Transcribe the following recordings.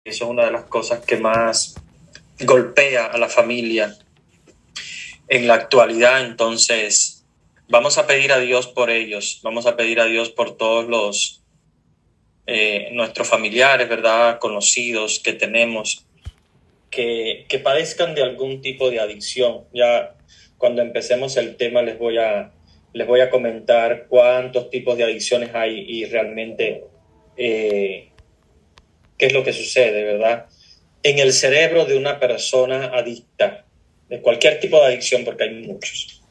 eso es una de las cosas que más golpea a la familia en la actualidad. Entonces, vamos a pedir a Dios por ellos, vamos a pedir a Dios por todos los nuestros familiares, ¿verdad? Conocidos que tenemos, que padezcan de algún tipo de adicción. Ya cuando empecemos el tema les voy a comentar cuántos tipos de adicciones hay y realmente qué es lo que sucede, ¿verdad? En el cerebro de una persona adicta, de cualquier tipo de adicción, porque hay muchos.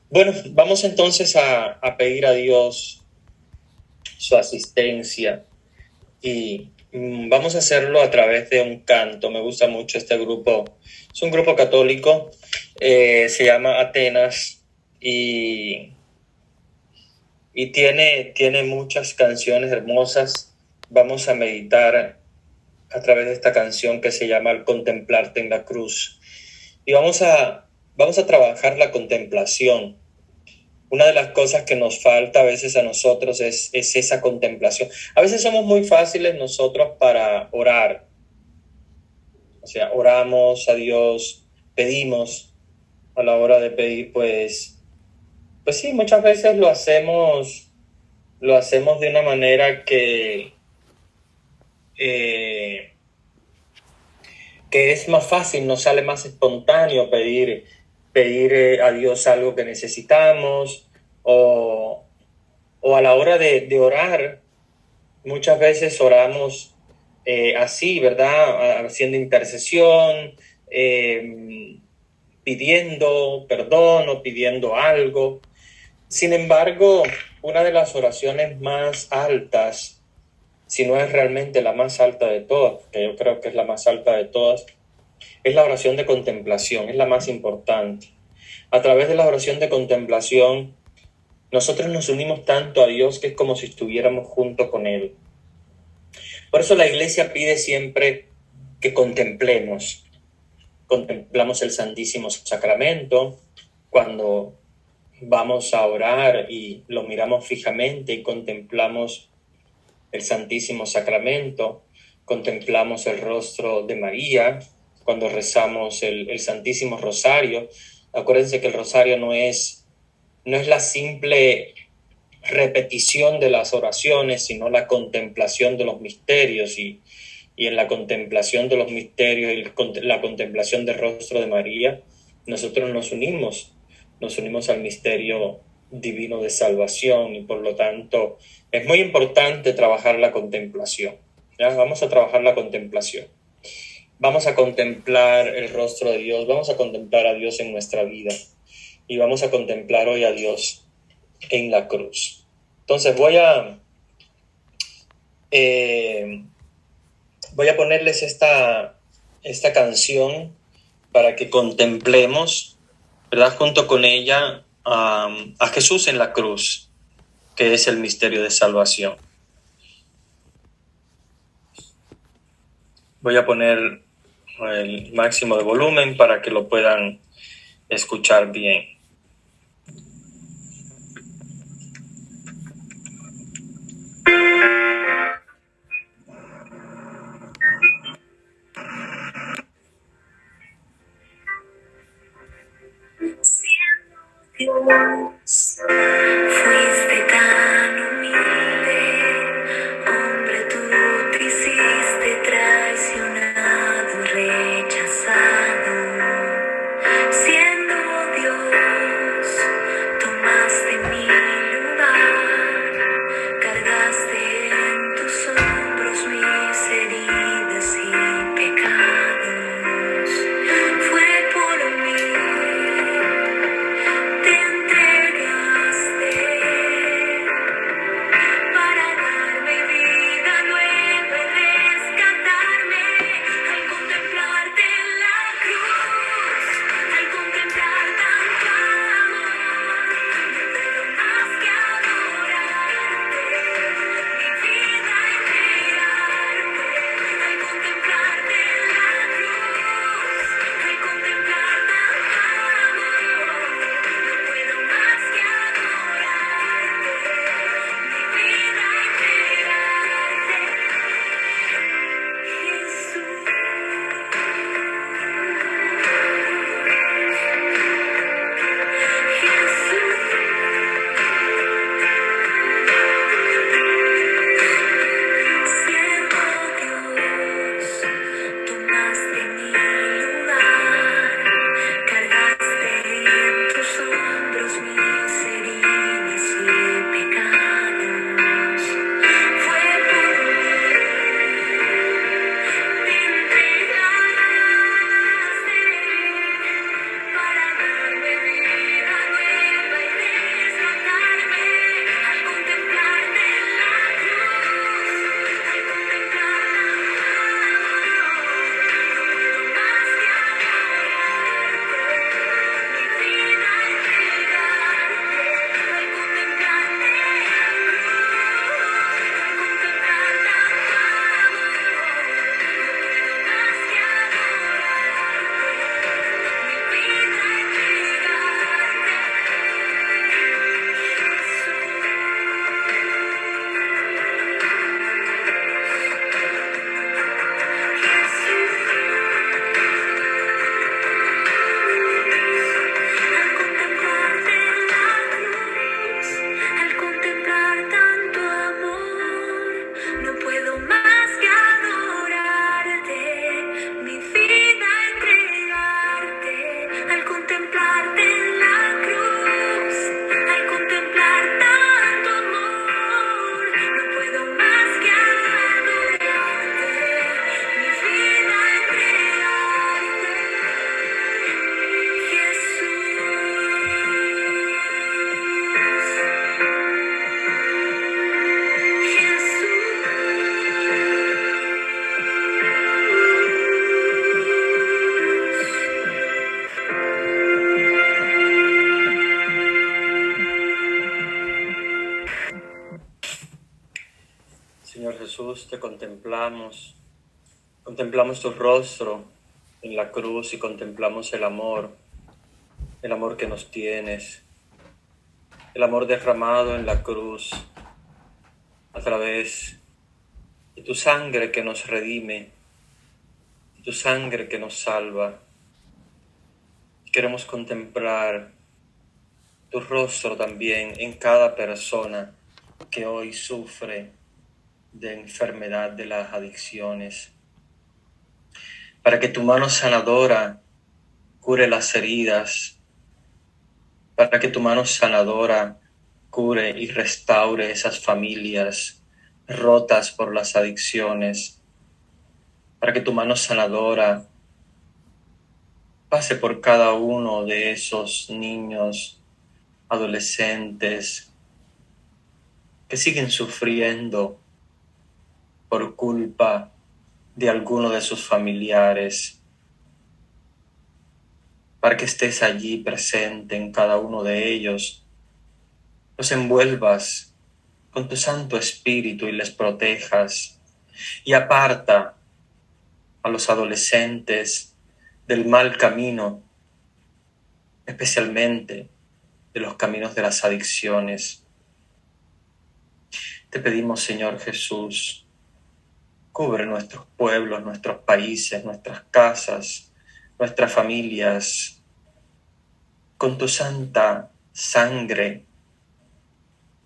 Bueno, vamos entonces a pedir a Dios su asistencia y vamos a hacerlo a través de un canto. Me gusta mucho este grupo. Es un grupo católico, se llama Atenas y tiene muchas canciones hermosas. Vamos a meditar a través de esta canción que se llama Al contemplarte en la cruz. Y vamos a trabajar la contemplación. Una de las cosas que nos falta a veces a nosotros es esa contemplación. A veces somos muy fáciles nosotros para orar. O sea, oramos a Dios, pedimos. A la hora de pedir, pues sí, muchas veces lo hacemos de una manera que es más fácil, nos sale más espontáneo pedir a Dios algo que necesitamos, o a la hora de orar, muchas veces oramos así, ¿verdad? Haciendo intercesión, pidiendo perdón o pidiendo algo. Sin embargo, una de las oraciones más altas, si no es realmente la más alta de todas, que yo creo que es la más alta de todas, es la oración de contemplación, es la más importante. A través de la oración de contemplación, nosotros nos unimos tanto a Dios que es como si estuviéramos junto con Él. Por eso la Iglesia pide siempre que contemplemos el Santísimo Sacramento cuando vamos a orar y lo miramos fijamente y contemplamos el Santísimo Sacramento, contemplamos el rostro de María cuando rezamos el Santísimo Rosario. Acuérdense que el rosario no es la simple repetición de las oraciones, sino la contemplación de los misterios, y en la contemplación de los misterios y la contemplación del rostro de María, nosotros nos unimos al misterio divino de salvación, y por lo tanto es muy importante trabajar la contemplación. ¿Ya? Vamos a trabajar la contemplación. Vamos a contemplar el rostro de Dios, vamos a contemplar a Dios en nuestra vida y vamos a contemplar hoy a Dios en la cruz. Entonces voy a ponerles esta canción para que contemplemos, ¿verdad? Junto con ella a Jesús en la cruz, que es el misterio de salvación. Voy a poner el máximo de volumen para que lo puedan escuchar bien. Dios, fuiste tan humilde, hombre, tú te hiciste traicionado y rechazado. Siendo Dios, tomaste mi lugar, cargaste en tus hombros mis heridas y pecados. Fue por mí. Te entregaste te contemplamos tu rostro en la cruz y contemplamos el amor que nos tienes, el amor derramado en la cruz a través de tu sangre que nos redime, de tu sangre que nos salva. Queremos contemplar tu rostro también en cada persona que hoy sufre de enfermedad de las adicciones, para que tu mano sanadora cure las heridas, para que tu mano sanadora cure y restaure esas familias rotas por las adicciones, para que tu mano sanadora pase por cada uno de esos niños, adolescentes que siguen sufriendo por culpa de alguno de sus familiares, para que estés allí presente en cada uno de ellos, los envuelvas con tu Santo Espíritu y les protejas, y aparta a los adolescentes del mal camino, especialmente de los caminos de las adicciones. Te pedimos, Señor Jesús, cubre nuestros pueblos, nuestros países, nuestras casas, nuestras familias, con tu santa sangre,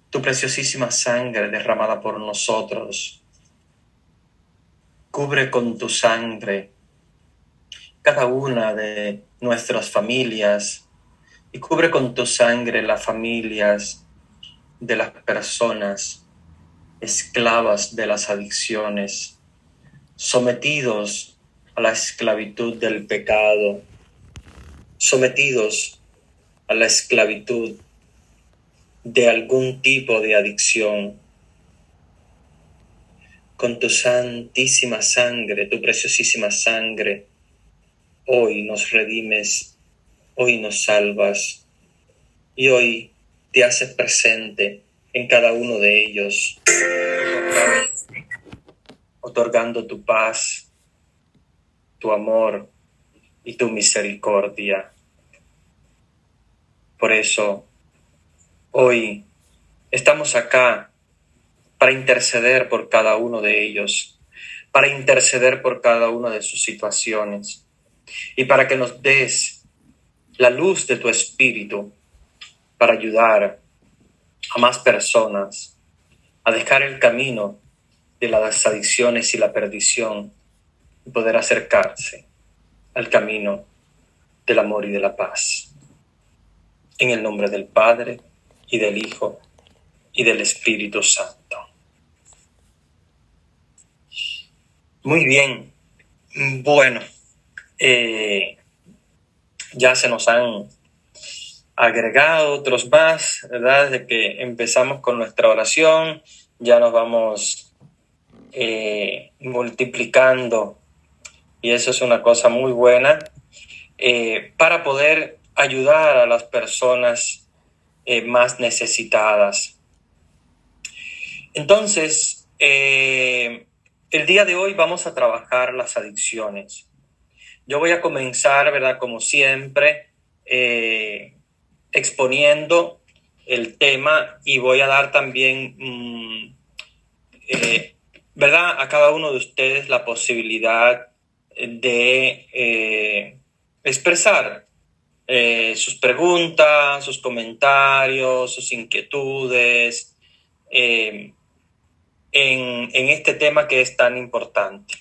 tu preciosísima sangre derramada por nosotros. Cubre con tu sangre cada una de nuestras familias y cubre con tu sangre las familias de las personas esclavas de las adicciones, sometidos a la esclavitud del pecado, sometidos a la esclavitud de algún tipo de adicción. Con tu santísima sangre, tu preciosísima sangre, hoy nos redimes, hoy nos salvas y hoy te haces presente en cada uno de ellos, otorgando tu paz, tu amor y tu misericordia. Por eso, hoy estamos acá para interceder por cada uno de ellos, para interceder por cada una de sus situaciones y para que nos des la luz de tu Espíritu para ayudar a más personas a dejar el camino de las adicciones y la perdición y poder acercarse al camino del amor y de la paz. En el nombre del Padre, y del Hijo, y del Espíritu Santo. Muy bien. Bueno, ya se nos han agregado otros más, ¿verdad? Desde que empezamos con nuestra oración, ya nos vamos multiplicando, y eso es una cosa muy buena para poder ayudar a las personas más necesitadas. Entonces, el día de hoy vamos a trabajar las adicciones. Yo voy a comenzar, ¿verdad? Como siempre, exponiendo el tema, y voy a dar también, ¿verdad?, a cada uno de ustedes la posibilidad de expresar sus preguntas, sus comentarios, sus inquietudes en este tema que es tan importante.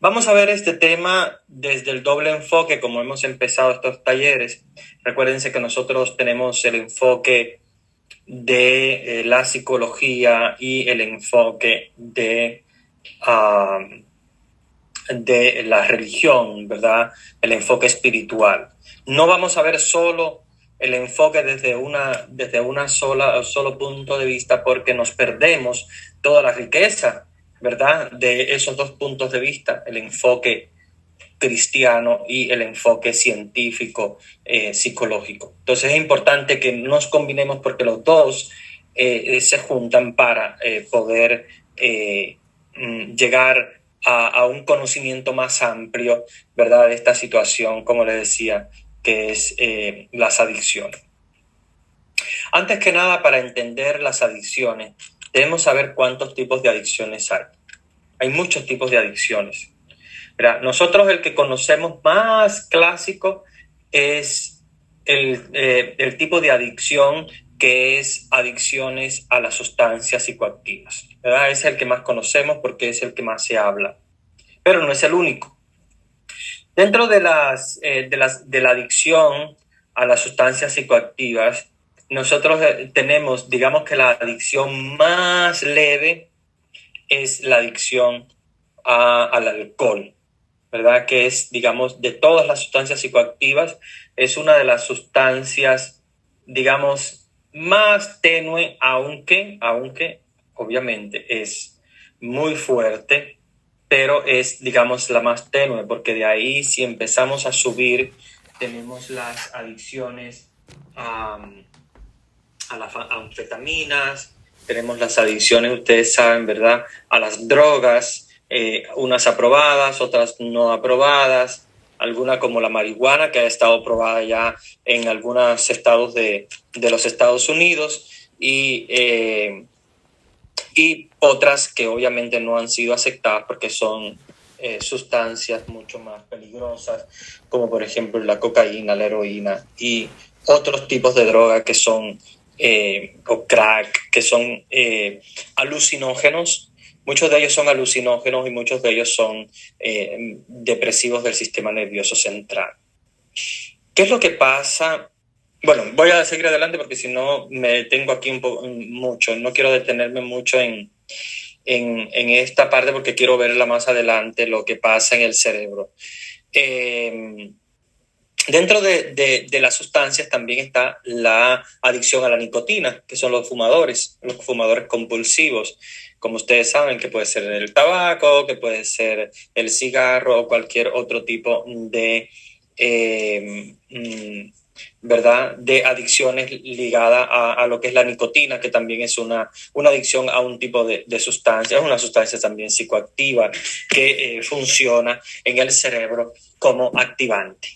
Vamos a ver este tema desde el doble enfoque, como hemos empezado estos talleres. Recuérdense que nosotros tenemos el enfoque de la psicología y el enfoque de la religión, ¿verdad? El enfoque espiritual. No vamos a ver solo el enfoque desde un solo punto de vista, porque nos perdemos toda la riqueza, ¿verdad?, de esos dos puntos de vista, el enfoque cristiano y el enfoque científico, psicológico. Entonces es importante que nos combinemos, porque los dos se juntan para poder llegar a un conocimiento más amplio, ¿verdad?, de esta situación, como les decía, que es las adicciones. Antes que nada, para entender las adicciones, debemos saber cuántos tipos de adicciones hay. Hay muchos tipos de adicciones. Nosotros el que conocemos más clásico es el tipo de adicción que es adicciones a las sustancias psicoactivas, ¿verdad? Es el que más conocemos porque es el que más se habla, pero no es el único. Dentro de la adicción a las sustancias psicoactivas, nosotros tenemos, digamos que la adicción más leve es la adicción al alcohol, ¿verdad? Que es, digamos, de todas las sustancias psicoactivas, es una de las sustancias, digamos, más tenue, aunque obviamente es muy fuerte, pero es, digamos, la más tenue, porque de ahí si empezamos a subir, tenemos las adicciones a las anfetaminas, tenemos las adicciones, ustedes saben, ¿verdad?, a las drogas, unas aprobadas, otras no aprobadas, alguna como la marihuana, que ha estado aprobada ya en algunos estados de los Estados Unidos, y otras que obviamente no han sido aceptadas porque son sustancias mucho más peligrosas, como por ejemplo la cocaína, la heroína y otros tipos de drogas que son o crack, que son alucinógenos. Muchos de ellos son alucinógenos y muchos de ellos son depresivos del sistema nervioso central. ¿Qué es lo que pasa? Bueno, voy a seguir adelante porque si no me detengo aquí mucho. No quiero detenerme mucho en esta parte porque quiero verla más adelante, lo que pasa en el cerebro. Dentro de las sustancias también está la adicción a la nicotina, que son los fumadores compulsivos. Como ustedes saben, que puede ser el tabaco, que puede ser el cigarro o cualquier otro tipo de ¿verdad?, de adicciones ligadas a lo que es la nicotina, que también es una adicción a un tipo de sustancia, es una sustancia también psicoactiva que funciona en el cerebro como activante.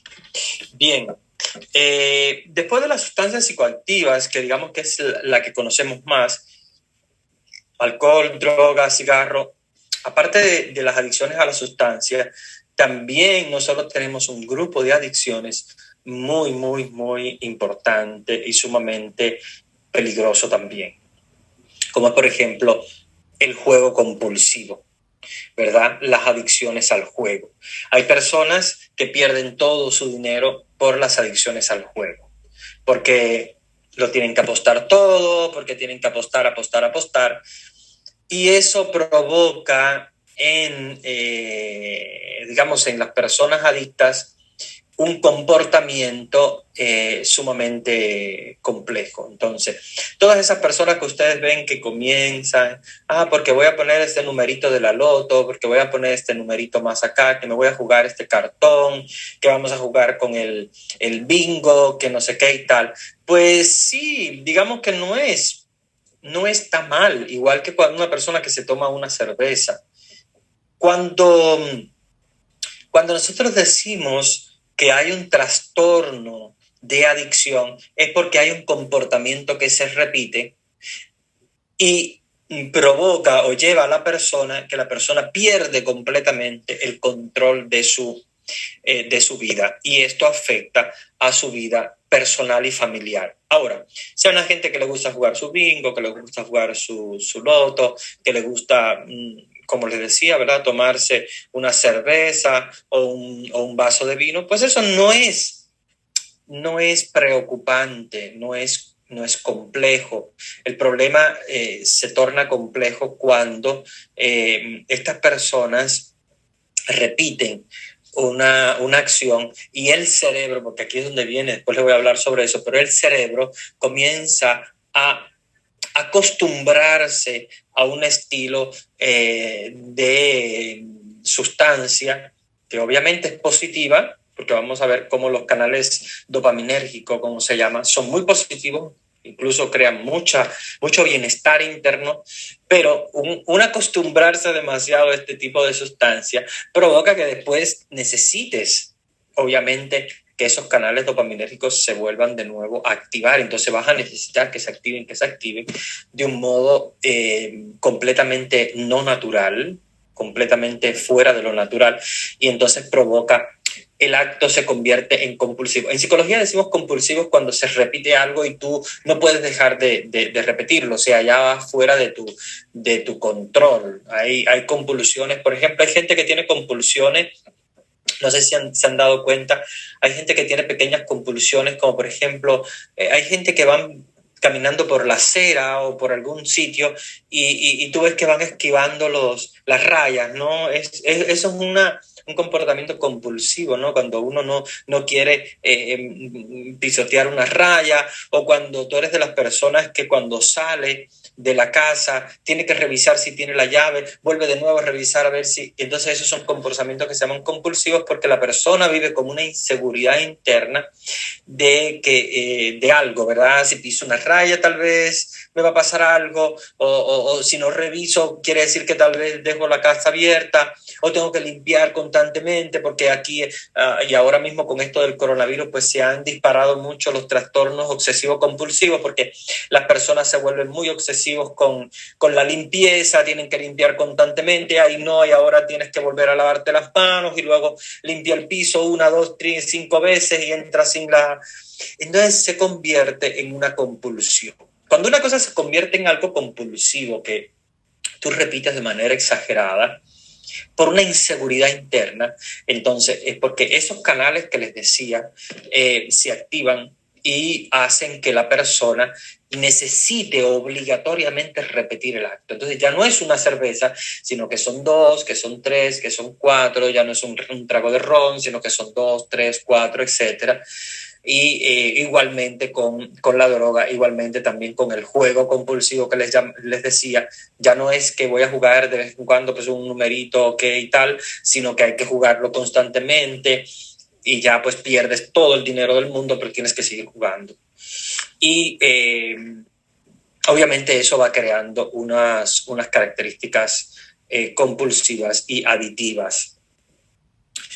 Bien, después de las sustancias psicoactivas, que digamos que es la que conocemos más, alcohol, droga, cigarro, aparte de las adicciones a las sustancias, también nosotros tenemos un grupo de adicciones muy, muy, muy importante y sumamente peligroso también, como por ejemplo el juego compulsivo, ¿verdad? Las adicciones al juego. Hay personas que pierden todo su dinero por las adicciones al juego, porque lo tienen que apostar todo, porque tienen que apostar, y eso provoca digamos, en las personas adictas un comportamiento sumamente complejo. Entonces, todas esas personas que ustedes ven que comienzan, porque voy a poner este numerito de la loto, porque voy a poner este numerito más acá, que me voy a jugar este cartón, que vamos a jugar con el bingo, que no sé qué y tal. Pues sí, digamos que no está mal, igual que cuando una persona que se toma una cerveza. Cuando nosotros decimos que hay un trastorno de adicción, es porque hay un comportamiento que se repite y provoca o lleva a la persona que la persona pierde completamente el control de su vida, y esto afecta a su vida personal y familiar. Ahora, si hay una gente que le gusta jugar su bingo, que le gusta jugar su loto, que le gusta, como les decía, ¿verdad?, tomarse una cerveza o un vaso de vino, pues eso no es preocupante, no es complejo. El problema se torna complejo cuando estas personas repiten una acción y el cerebro, porque aquí es donde viene, después les voy a hablar sobre eso, pero el cerebro comienza a acostumbrarse a un estilo de sustancia que obviamente es positiva, porque vamos a ver cómo los canales dopaminérgicos, como se llama, son muy positivos incluso crean mucho bienestar interno, pero un acostumbrarse demasiado a este tipo de sustancia provoca que después necesites, obviamente, que esos canales dopaminérgicos se vuelvan de nuevo a activar. Entonces vas a necesitar que se activen de un modo completamente no natural, completamente fuera de lo natural, y entonces provoca el acto se convierte en compulsivo. En psicología decimos compulsivos cuando se repite algo y tú no puedes dejar de repetirlo, o sea, ya va fuera de tu control. Hay compulsiones, por ejemplo, hay gente que tiene compulsiones, no sé si se han dado cuenta, hay gente que tiene pequeñas compulsiones, como por ejemplo, hay gente que van caminando por la acera o por algún sitio y tú ves que van esquivando las rayas, ¿no? Eso es un comportamiento compulsivo, ¿no? Cuando uno no quiere pisotear una raya, o cuando tú eres de las personas que cuando sale de la casa tiene que revisar si tiene la llave, vuelve de nuevo a revisar a ver si... Entonces esos son comportamientos que se llaman compulsivos porque la persona vive como una inseguridad interna de algo, ¿verdad? Si piso una raya tal vez me va a pasar algo, o si no reviso quiere decir que tal vez dejo la casa abierta, o tengo que limpiar constantemente porque aquí y ahora mismo con esto del coronavirus pues se han disparado mucho los trastornos obsesivos compulsivos porque las personas se vuelven muy obsesivos con la limpieza, tienen que limpiar constantemente, ahí no, y ahora tienes que volver a lavarte las manos y luego limpia el piso 1, 2, 3, 5 veces y entra sin la... Entonces se convierte en una compulsión. Cuando una cosa se convierte en algo compulsivo que tú repites de manera exagerada por una inseguridad interna, entonces es porque esos canales que les decía se activan y hacen que la persona necesite obligatoriamente repetir el acto. Entonces ya no es una cerveza, sino que son 2, que son 3, que son 4, ya no es un trago de ron, sino que son 2, 3, 4, etcétera. Y igualmente con la droga, igualmente también con el juego compulsivo que les decía, ya no es que voy a jugar de vez en cuando pues un numerito y tal, sino que hay que jugarlo constantemente y ya pues pierdes todo el dinero del mundo, pero tienes que seguir jugando. Y obviamente eso va creando unas características compulsivas y aditivas.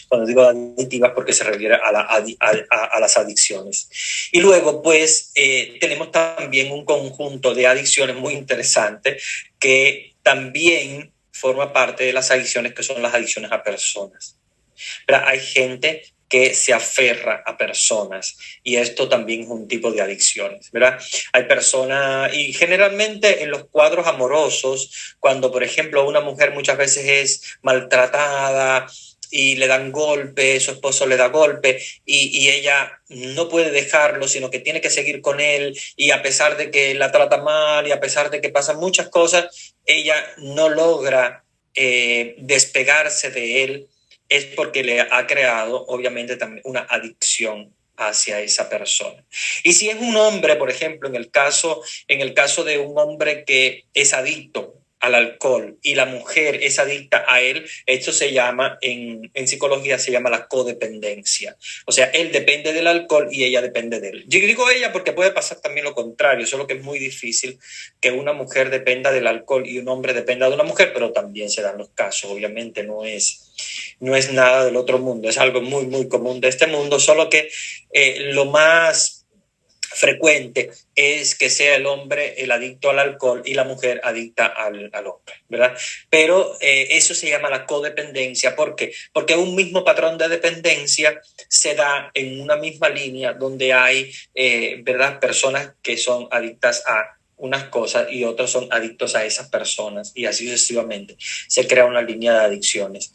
Cuando digo aditivas porque se refiere a las adicciones. Y luego pues tenemos también un conjunto de adicciones muy interesante que también forma parte de las adicciones, que son las adicciones a personas. Pero hay gente que se aferra a personas y esto también es un tipo de adicciones, ¿verdad? Hay personas, y generalmente en los cuadros amorosos, cuando por ejemplo una mujer muchas veces es maltratada y le dan golpe, su esposo le da golpe y ella no puede dejarlo, sino que tiene que seguir con él, y a pesar de que la trata mal y a pesar de que pasan muchas cosas, ella no logra despegarse de él, es porque le ha creado obviamente también una adicción hacia esa persona. Y si es un hombre, por ejemplo, en el caso de un hombre que es adicto al alcohol y la mujer es adicta a él, esto se llama, en psicología se llama la codependencia. O sea, él depende del alcohol y ella depende de él. Yo digo ella porque puede pasar también lo contrario, solo que es muy difícil que una mujer dependa del alcohol y un hombre dependa de una mujer, pero también se dan los casos, obviamente no es nada del otro mundo, es algo muy, muy común de este mundo, solo que lo más frecuente es que sea el hombre el adicto al alcohol y la mujer adicta al hombre, ¿verdad? Pero eso se llama la codependencia. ¿Por qué? Porque un mismo patrón de dependencia se da en una misma línea donde hay, ¿verdad?, personas que son adictas a unas cosas y otros son adictos a esas personas, y así sucesivamente se crea una línea de adicciones.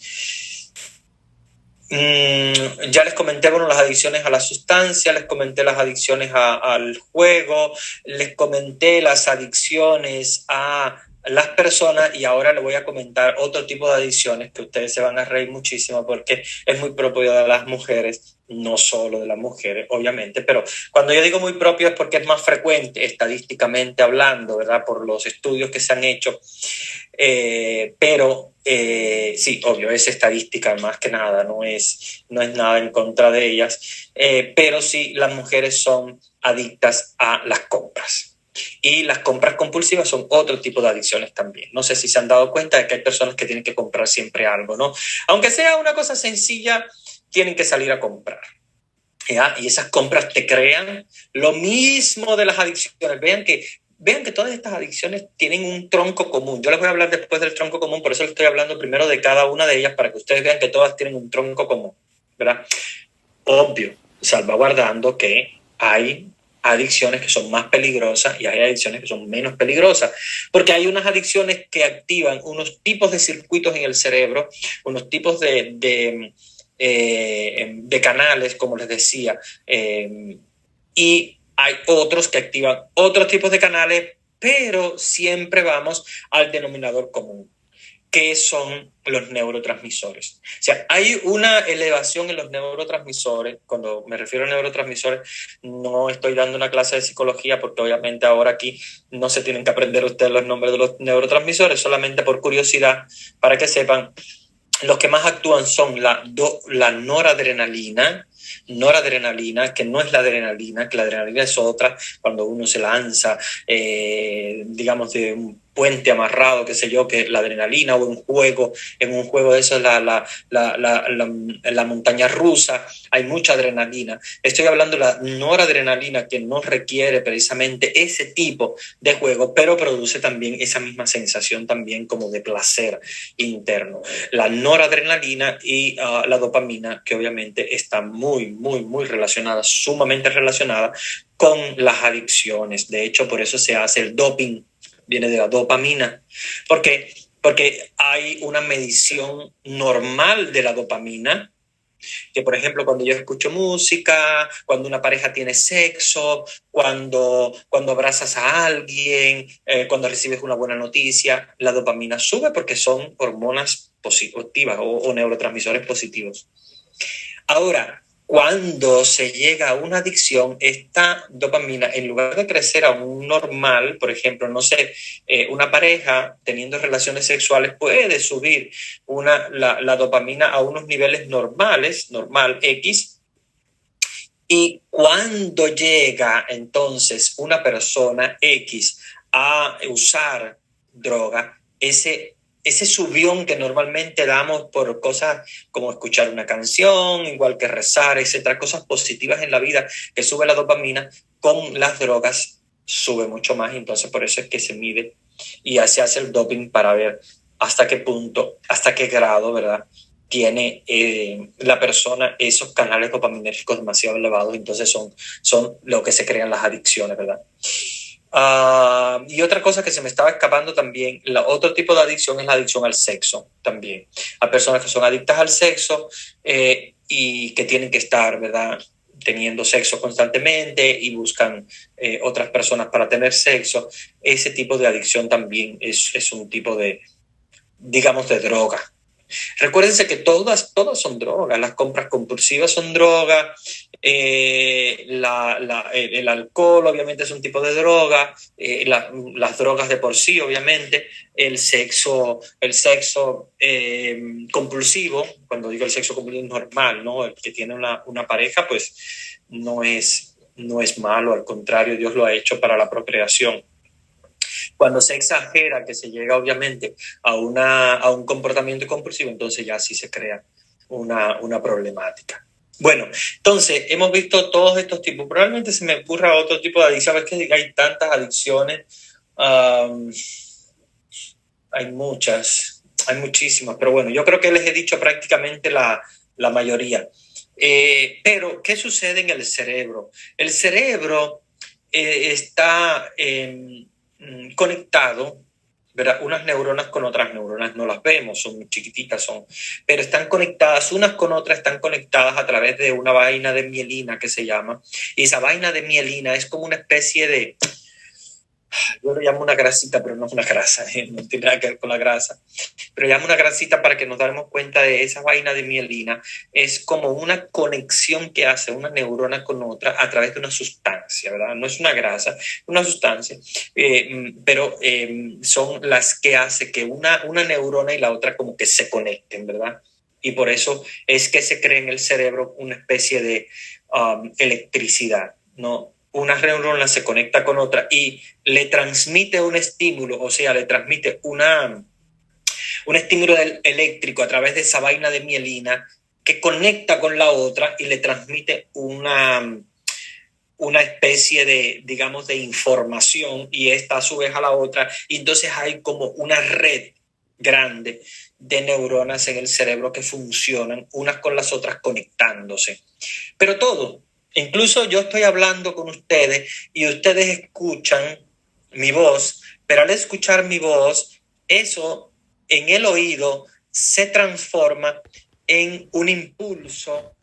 Ya les comenté, bueno, las adicciones a la sustancia, les comenté las adicciones al juego, les comenté las adicciones a las personas, y ahora les voy a comentar otro tipo de adicciones que ustedes se van a reír muchísimo porque es muy propio de las mujeres, no solo de las mujeres, obviamente, pero cuando yo digo muy propio es porque es más frecuente estadísticamente hablando, ¿verdad? Por los estudios que se han hecho. Sí, obvio, es estadística más que nada, no es nada en contra de ellas, pero sí las mujeres son adictas a las compras. Y las compras compulsivas son otro tipo de adicciones también. No sé si se han dado cuenta de que hay personas que tienen que comprar siempre algo, ¿no? Aunque sea una cosa sencilla, tienen que salir a comprar. ¿Ya? Y esas compras te crean lo mismo de las adicciones. Vean que todas estas adicciones tienen un tronco común. Yo les voy a hablar después del tronco común, por eso les estoy hablando primero de cada una de ellas para que ustedes vean que todas tienen un tronco común, ¿verdad? Obvio, salvaguardando que hay adicciones que son más peligrosas y hay adicciones que son menos peligrosas, porque hay unas adicciones que activan unos tipos de circuitos en el cerebro, unos tipos de canales, como les decía, y hay otros que activan otros tipos de canales, pero siempre vamos al denominador común, que son los neurotransmisores. O sea, hay una elevación en los neurotransmisores. Cuando me refiero a neurotransmisores, no estoy dando una clase de psicología porque obviamente ahora aquí no se tienen que aprender ustedes los nombres de los neurotransmisores, solamente por curiosidad, para que sepan. Los que más actúan son la noradrenalina, que no es la adrenalina, que la adrenalina es otra, cuando uno se lanza, digamos, de un puente amarrado, qué sé yo, que la adrenalina, o en un juego de eso, la montaña rusa, hay mucha adrenalina. Estoy hablando de la noradrenalina, que no requiere precisamente ese tipo de juego, pero produce también esa misma sensación también como de placer interno. La noradrenalina y la dopamina, que obviamente están muy, muy, muy relacionadas, sumamente relacionadas con las adicciones. De hecho, por eso se hace el doping, viene de la dopamina. ¿Por qué? Porque hay una medición normal de la dopamina, que por ejemplo cuando yo escucho música, cuando una pareja tiene sexo, cuando abrazas a alguien, cuando recibes una buena noticia, la dopamina sube porque son hormonas positivas o neurotransmisores positivos. Ahora, cuando se llega a una adicción, esta dopamina, en lugar de crecer a un normal, por ejemplo, no sé, una pareja teniendo relaciones sexuales puede subir la dopamina a unos niveles normales, normal X, y cuando llega entonces una persona X a usar droga, ese subión que normalmente damos por cosas como escuchar una canción, igual que rezar, etcétera, cosas positivas en la vida que sube la dopamina, con las drogas sube mucho más. Entonces por eso es que se mide y se hace el doping para ver hasta qué punto, hasta qué grado, ¿verdad?, tiene la persona esos canales dopaminérgicos demasiado elevados. Entonces son lo que se crean las adicciones, ¿verdad? Y otra cosa que se me estaba escapando también, otro tipo de adicción es la adicción al sexo también. Hay personas que son adictas al sexo y que tienen que estar, ¿verdad?, teniendo sexo constantemente y buscan otras personas para tener sexo. Ese tipo de adicción también es un tipo de, digamos, de droga. Recuérdense que todas son drogas. Las compras compulsivas son drogas, el alcohol obviamente es un tipo de droga, las drogas de por sí obviamente, el sexo compulsivo, cuando digo el sexo compulsivo es normal, ¿no? El que tiene una pareja pues no es malo, al contrario, Dios lo ha hecho para la procreación. Cuando se exagera, que se llega obviamente a un comportamiento compulsivo, entonces ya sí se crea una problemática. Bueno, entonces hemos visto todos estos tipos. Probablemente se me ocurra otro tipo de adicción. Es que hay tantas adicciones. Hay muchísimas. Pero bueno, yo creo que les he dicho prácticamente la mayoría. Pero, ¿qué sucede en el cerebro? El cerebro está conectado, ¿verdad?, unas neuronas con otras neuronas. No las vemos, son muy chiquititas, pero están conectadas unas con otras, están conectadas a través de una vaina de mielina que se llama. Y esa vaina de mielina es como una especie yo lo llamo una grasita, pero no es una grasa, no tiene nada que ver con la grasa, pero llamo una grasita para que nos demos cuenta de esa vaina de mielina. Es como una conexión que hace una neurona con otra a través de una sustancia, ¿verdad? No es una grasa, una sustancia, pero son las que hace que una neurona y la otra como que se conecten, ¿verdad? Y por eso es que se crea en el cerebro una especie de electricidad, ¿no? Una neurona se conecta con otra y le transmite un estímulo, o sea, le transmite un estímulo eléctrico a través de esa vaina de mielina que conecta con la otra y le transmite una especie de, digamos, de información, y esta a su vez a la otra, y entonces hay como una red grande de neuronas en el cerebro que funcionan unas con las otras conectándose. Pero todo, incluso yo estoy hablando con ustedes y ustedes escuchan mi voz, pero al escuchar mi voz, eso en el oído se transforma en un impulso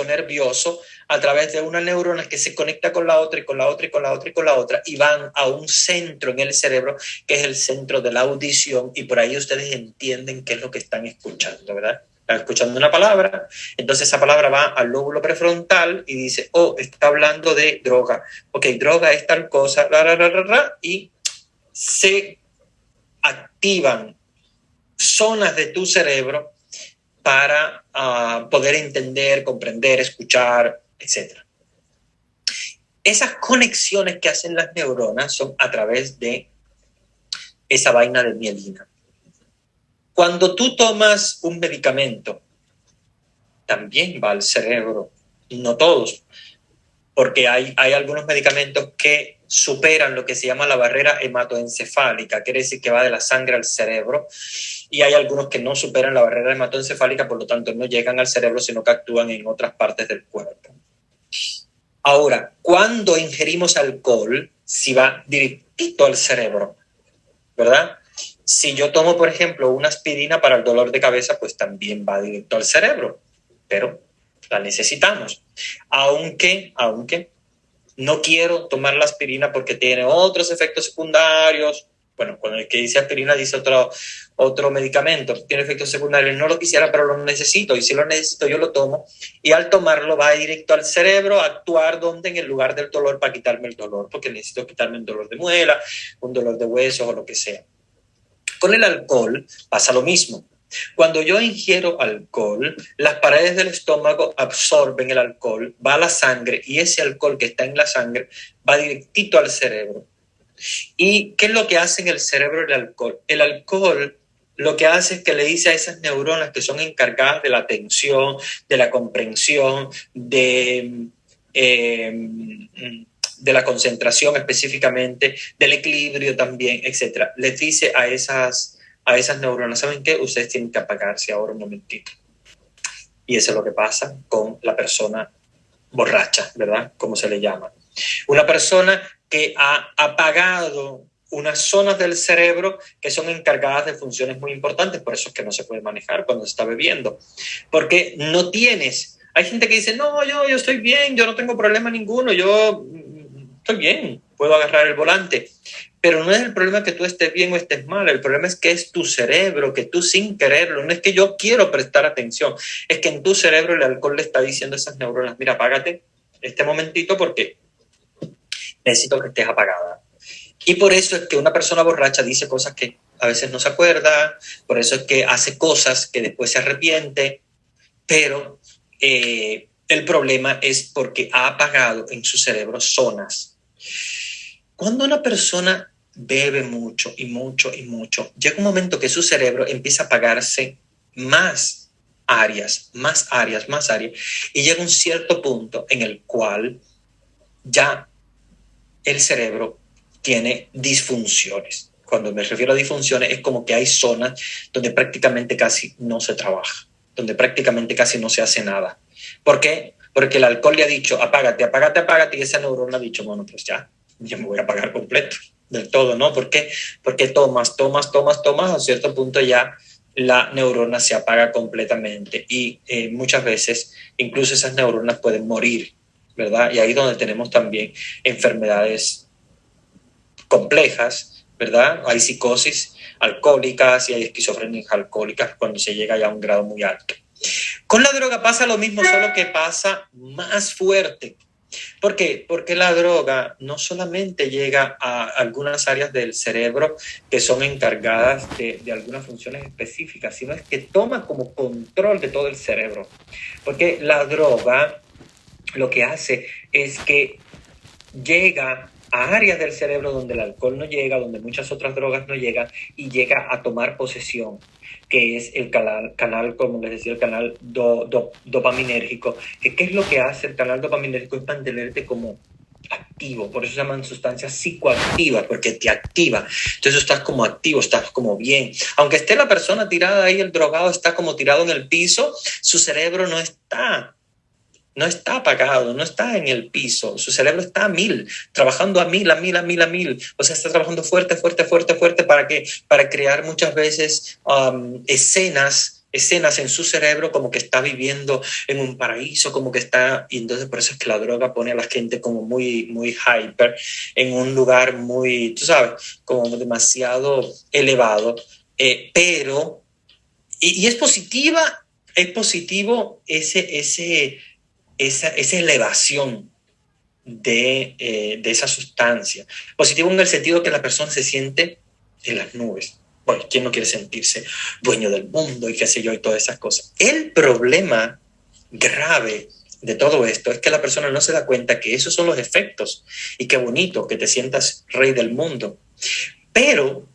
nervioso a través de una neurona que se conecta con la otra y con la otra y con la otra y con la otra, y van a un centro en el cerebro que es el centro de la audición, y por ahí ustedes entienden qué es lo que están escuchando, ¿verdad? Están escuchando una palabra, entonces esa palabra va al lóbulo prefrontal y dice, oh, está hablando de droga, ok, droga es tal cosa, y se activan zonas de tu cerebro para poder entender, comprender, escuchar, etc. Esas conexiones que hacen las neuronas son a través de esa vaina de mielina. Cuando tú tomas un medicamento, también va al cerebro, no todos, porque hay algunos medicamentos que superan lo que se llama la barrera hematoencefálica, quiere decir que va de la sangre al cerebro, y hay algunos que no superan la barrera hematoencefálica, por lo tanto no llegan al cerebro, sino que actúan en otras partes del cuerpo. Ahora, cuando ingerimos alcohol, si va directito al cerebro, ¿verdad? Si yo tomo, por ejemplo, una aspirina para el dolor de cabeza, pues también va directo al cerebro, pero la necesitamos. Aunque no quiero tomar la aspirina porque tiene otros efectos secundarios. Bueno, cuando el que dice aspirina dice otro medicamento, tiene efectos secundarios, no lo quisiera, pero lo necesito, y si lo necesito yo lo tomo, y al tomarlo va directo al cerebro a actuar donde, en el lugar del dolor, para quitarme el dolor, porque necesito quitarme un dolor de muela, un dolor de huesos o lo que sea. Con el alcohol pasa lo mismo. Cuando yo ingiero alcohol, las paredes del estómago absorben el alcohol, va a la sangre, y ese alcohol que está en la sangre va directito al cerebro. ¿Y qué es lo que hace en el cerebro el alcohol? El alcohol lo que hace es que le dice a esas neuronas que son encargadas de la atención, de la comprensión, de la concentración específicamente, del equilibrio también, etcétera. Les dice a esas neuronas, ¿saben qué? Ustedes tienen que apagarse ahora un momentito. Y eso es lo que pasa con la persona borracha, ¿verdad? Como se le llama. Una persona que ha apagado unas zonas del cerebro que son encargadas de funciones muy importantes, por eso es que no se puede manejar cuando se está bebiendo, porque no tienes. Hay gente que dice, no, yo estoy bien, yo no tengo problema ninguno, yo estoy bien, puedo agarrar el volante. Pero no es el problema que tú estés bien o estés mal, el problema es que es tu cerebro, que tú sin quererlo, no es que yo quiero prestar atención, es que en tu cerebro el alcohol le está diciendo a esas neuronas, mira, apágate este momentito porque necesito que estés apagada. Y por eso es que una persona borracha dice cosas que a veces no se acuerda, por eso es que hace cosas que después se arrepiente, pero el problema es porque ha apagado en su cerebro zonas. Cuando una persona bebe mucho y mucho y mucho, llega un momento que su cerebro empieza a apagarse más áreas, y llega un cierto punto en el cual ya el cerebro tiene disfunciones. Cuando me refiero a disfunciones, es como que hay zonas donde prácticamente casi no se trabaja, donde prácticamente casi no se hace nada. ¿Por qué? Porque el alcohol le ha dicho, apágate, y esa neurona ha dicho, bueno, pues ya me voy a apagar completo, del todo, ¿no? ¿Por qué? Porque tomas, a cierto punto ya la neurona se apaga completamente, y muchas veces incluso esas neuronas pueden morir, ¿verdad? Y ahí es donde tenemos también enfermedades complejas, ¿verdad? Hay psicosis alcohólicas y hay esquizofrenias alcohólicas cuando se llega ya a un grado muy alto. Con la droga pasa lo mismo, solo que pasa más fuerte. ¿Por qué? Porque la droga no solamente llega a algunas áreas del cerebro que son encargadas de algunas funciones específicas, sino es que toma como control de todo el cerebro. Porque la droga lo que hace es que llega a áreas del cerebro donde el alcohol no llega, donde muchas otras drogas no llegan, y llega a tomar posesión, que es el canal como les decía, el canal dopaminérgico. ¿Qué es lo que hace el canal dopaminérgico? Es mantenerte como activo, por eso se llaman sustancias psicoactivas, porque te activa. Entonces estás como activo, estás como bien. Aunque esté la persona tirada ahí, el drogado está como tirado en el piso, su cerebro no está apagado, no está en el piso, su cerebro está a 1000, trabajando a 1000, o sea, está trabajando fuerte para crear muchas veces escenas en su cerebro como que está viviendo en un paraíso, como que está, y entonces por eso es que la droga pone a la gente como muy, muy hyper, en un lugar muy, tú sabes, como demasiado elevado, pero, y es positiva, es positivo esa elevación de esa sustancia. Positivo en el sentido que la persona se siente en las nubes. Bueno, ¿quién no quiere sentirse dueño del mundo y qué sé yo y todas esas cosas? El problema grave de todo esto es que la persona no se da cuenta que esos son los efectos y qué bonito que te sientas rey del mundo. Pero,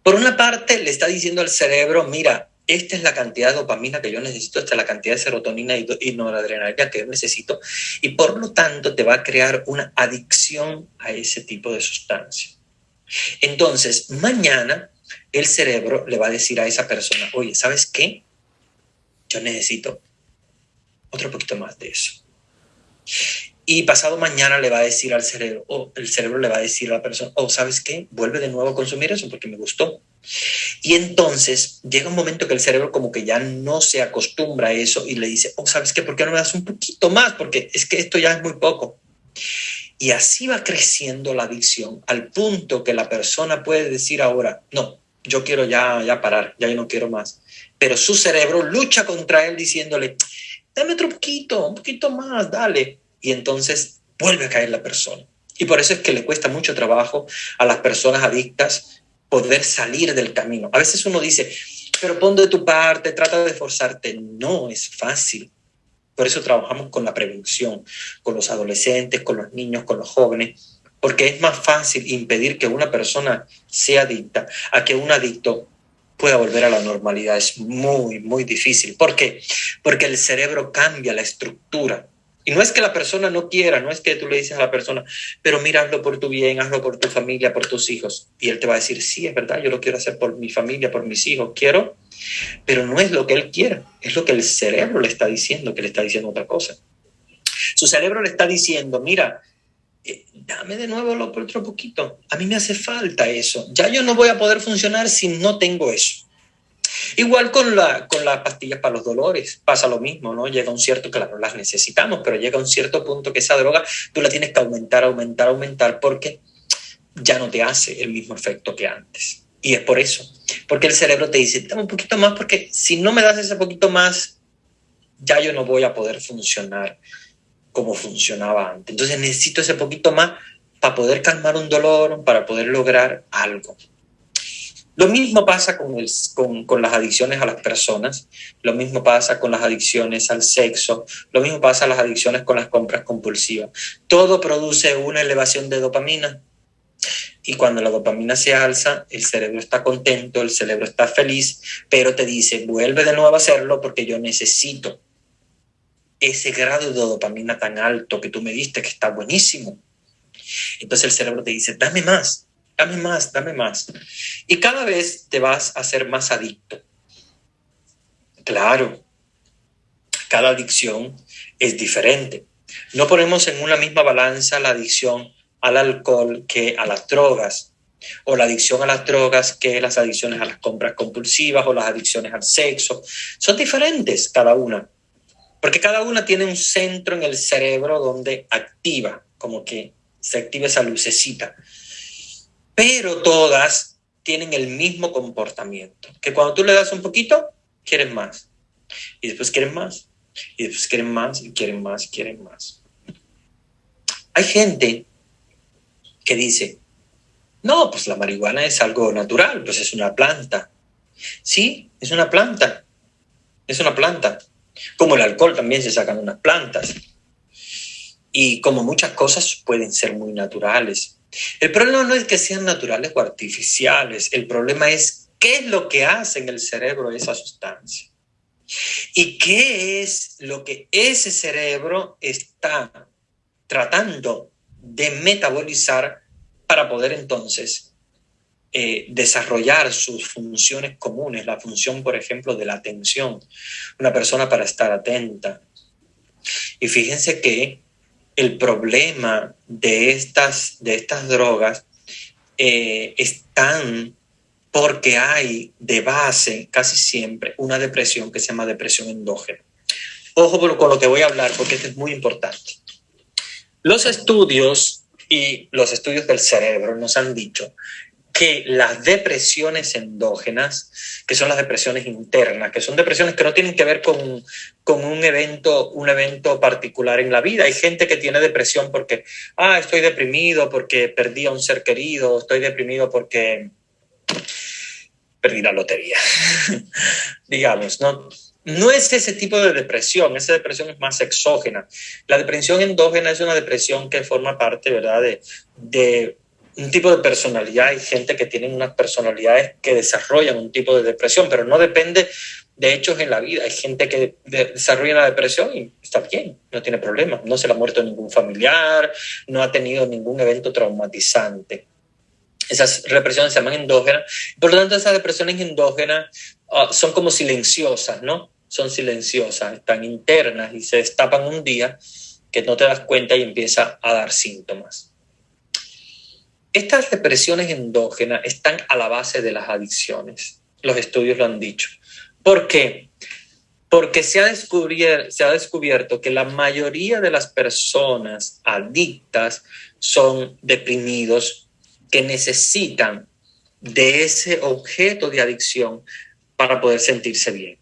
por una parte, le está diciendo al cerebro, mira, esta es la cantidad de dopamina que yo necesito, esta es la cantidad de serotonina y noradrenalina que yo necesito, y por lo tanto te va a crear una adicción a ese tipo de sustancia. Entonces, mañana el cerebro le va a decir a esa persona, oye, ¿sabes qué? Yo necesito otro poquito más de eso. Y pasado mañana le va a decir al cerebro, o el cerebro le va a decir a la persona, ¿sabes qué? Vuelve de nuevo a consumir eso porque me gustó. Y entonces llega un momento que el cerebro como que ya no se acostumbra a eso y le dice, ¿sabes qué? ¿Por qué no me das un poquito más? Porque es que esto ya es muy poco. Y así va creciendo la adicción al punto que la persona puede decir ahora, no, yo quiero ya parar, ya yo no quiero más. Pero su cerebro lucha contra él diciéndole, dame otro poquito, un poquito más, dale. Y entonces vuelve a caer la persona. Y por eso es que le cuesta mucho trabajo a las personas adictas poder salir del camino. A veces uno dice, pero pon de tu parte, trata de esforzarte. No es fácil. Por eso trabajamos con la prevención, con los adolescentes, con los niños, con los jóvenes, porque es más fácil impedir que una persona sea adicta a que un adicto pueda volver a la normalidad. Es muy, muy difícil. ¿Por qué? Porque el cerebro cambia la estructura. Y no es que la persona no quiera, no es que tú le dices a la persona, pero mira, hazlo por tu bien, hazlo por tu familia, por tus hijos. Y él te va a decir, sí, es verdad, yo lo quiero hacer por mi familia, por mis hijos, quiero. Pero no es lo que él quiere, es lo que el cerebro le está diciendo, que le está diciendo otra cosa. Su cerebro le está diciendo, mira, dame de nuevo lo por otro poquito. A mí me hace falta eso. Ya yo no voy a poder funcionar si no tengo eso. Igual con las pastillas para los dolores, pasa lo mismo, ¿no? Llega un cierto, claro, las necesitamos, pero llega un cierto punto que esa droga tú la tienes que aumentar, porque ya no te hace el mismo efecto que antes. Y es por eso, porque el cerebro te dice, dame un poquito más, porque si no me das ese poquito más, ya yo no voy a poder funcionar como funcionaba antes. Entonces necesito ese poquito más para poder calmar un dolor, para poder lograr algo. Lo mismo pasa con las adicciones a las personas, lo mismo pasa con las adicciones al sexo, lo mismo pasa con las adicciones con las compras compulsivas. Todo produce una elevación de dopamina y cuando la dopamina se alza, el cerebro está contento, el cerebro está feliz, pero te dice, vuelve de nuevo a hacerlo porque yo necesito ese grado de dopamina tan alto que tú me diste, que está buenísimo. Entonces el cerebro te dice, dame más. Y cada vez te vas a ser más adicto. Claro, cada adicción es diferente. No ponemos en una misma balanza la adicción al alcohol que a las drogas, o la adicción a las drogas que las adicciones a las compras compulsivas, o las adicciones al sexo. Son diferentes cada una, porque cada una tiene un centro en el cerebro donde activa, como que se activa esa lucecita. pero todas tienen el mismo comportamiento, que cuando tú le das un poquito, quieren más, y después quieren más, y después quieren más, y quieren más, y quieren más. Hay gente que dice, no, pues la marihuana es algo natural, pues es una planta. Sí, es una planta, es una planta. Como el alcohol también se sacan unas plantas. Y como muchas cosas pueden ser muy naturales. El problema no es que sean naturales o artificiales, el problema es qué es lo que hace en el cerebro esa sustancia. Y qué es lo que ese cerebro está tratando de metabolizar para poder entonces desarrollar sus funciones comunes, la función, por ejemplo, de la atención, una persona para estar atenta. Y fíjense que el problema de estas drogas están porque hay de base casi siempre una depresión que se llama depresión endógena. Ojo con lo que voy a hablar porque esto es muy importante. Los estudios y los estudios del cerebro nos han dicho que las depresiones endógenas, que son las depresiones internas, que son depresiones que no tienen que ver con un evento particular en la vida. Hay gente que tiene depresión porque, estoy deprimido porque perdí a un ser querido, estoy deprimido porque perdí la lotería. Digamos, no es ese tipo de depresión, esa depresión es más exógena. La depresión endógena es una depresión que forma parte, ¿verdad?, de un tipo de personalidad. Hay gente que tiene unas personalidades que desarrollan un tipo de depresión, pero no depende de hechos en la vida. Hay gente que desarrolla una depresión y está bien, no tiene problema, no se le ha muerto ningún familiar, no ha tenido ningún evento traumatizante. Esas depresiones se llaman endógenas. Por lo tanto, esas depresiones endógenas son como silenciosas, ¿no? Son silenciosas, están internas y se destapan un día que no te das cuenta y empieza a dar síntomas. Estas depresiones endógenas están a la base de las adicciones. Los estudios lo han dicho. ¿Por qué? Porque se ha descubierto que la mayoría de las personas adictas son deprimidos que necesitan de ese objeto de adicción para poder sentirse bien.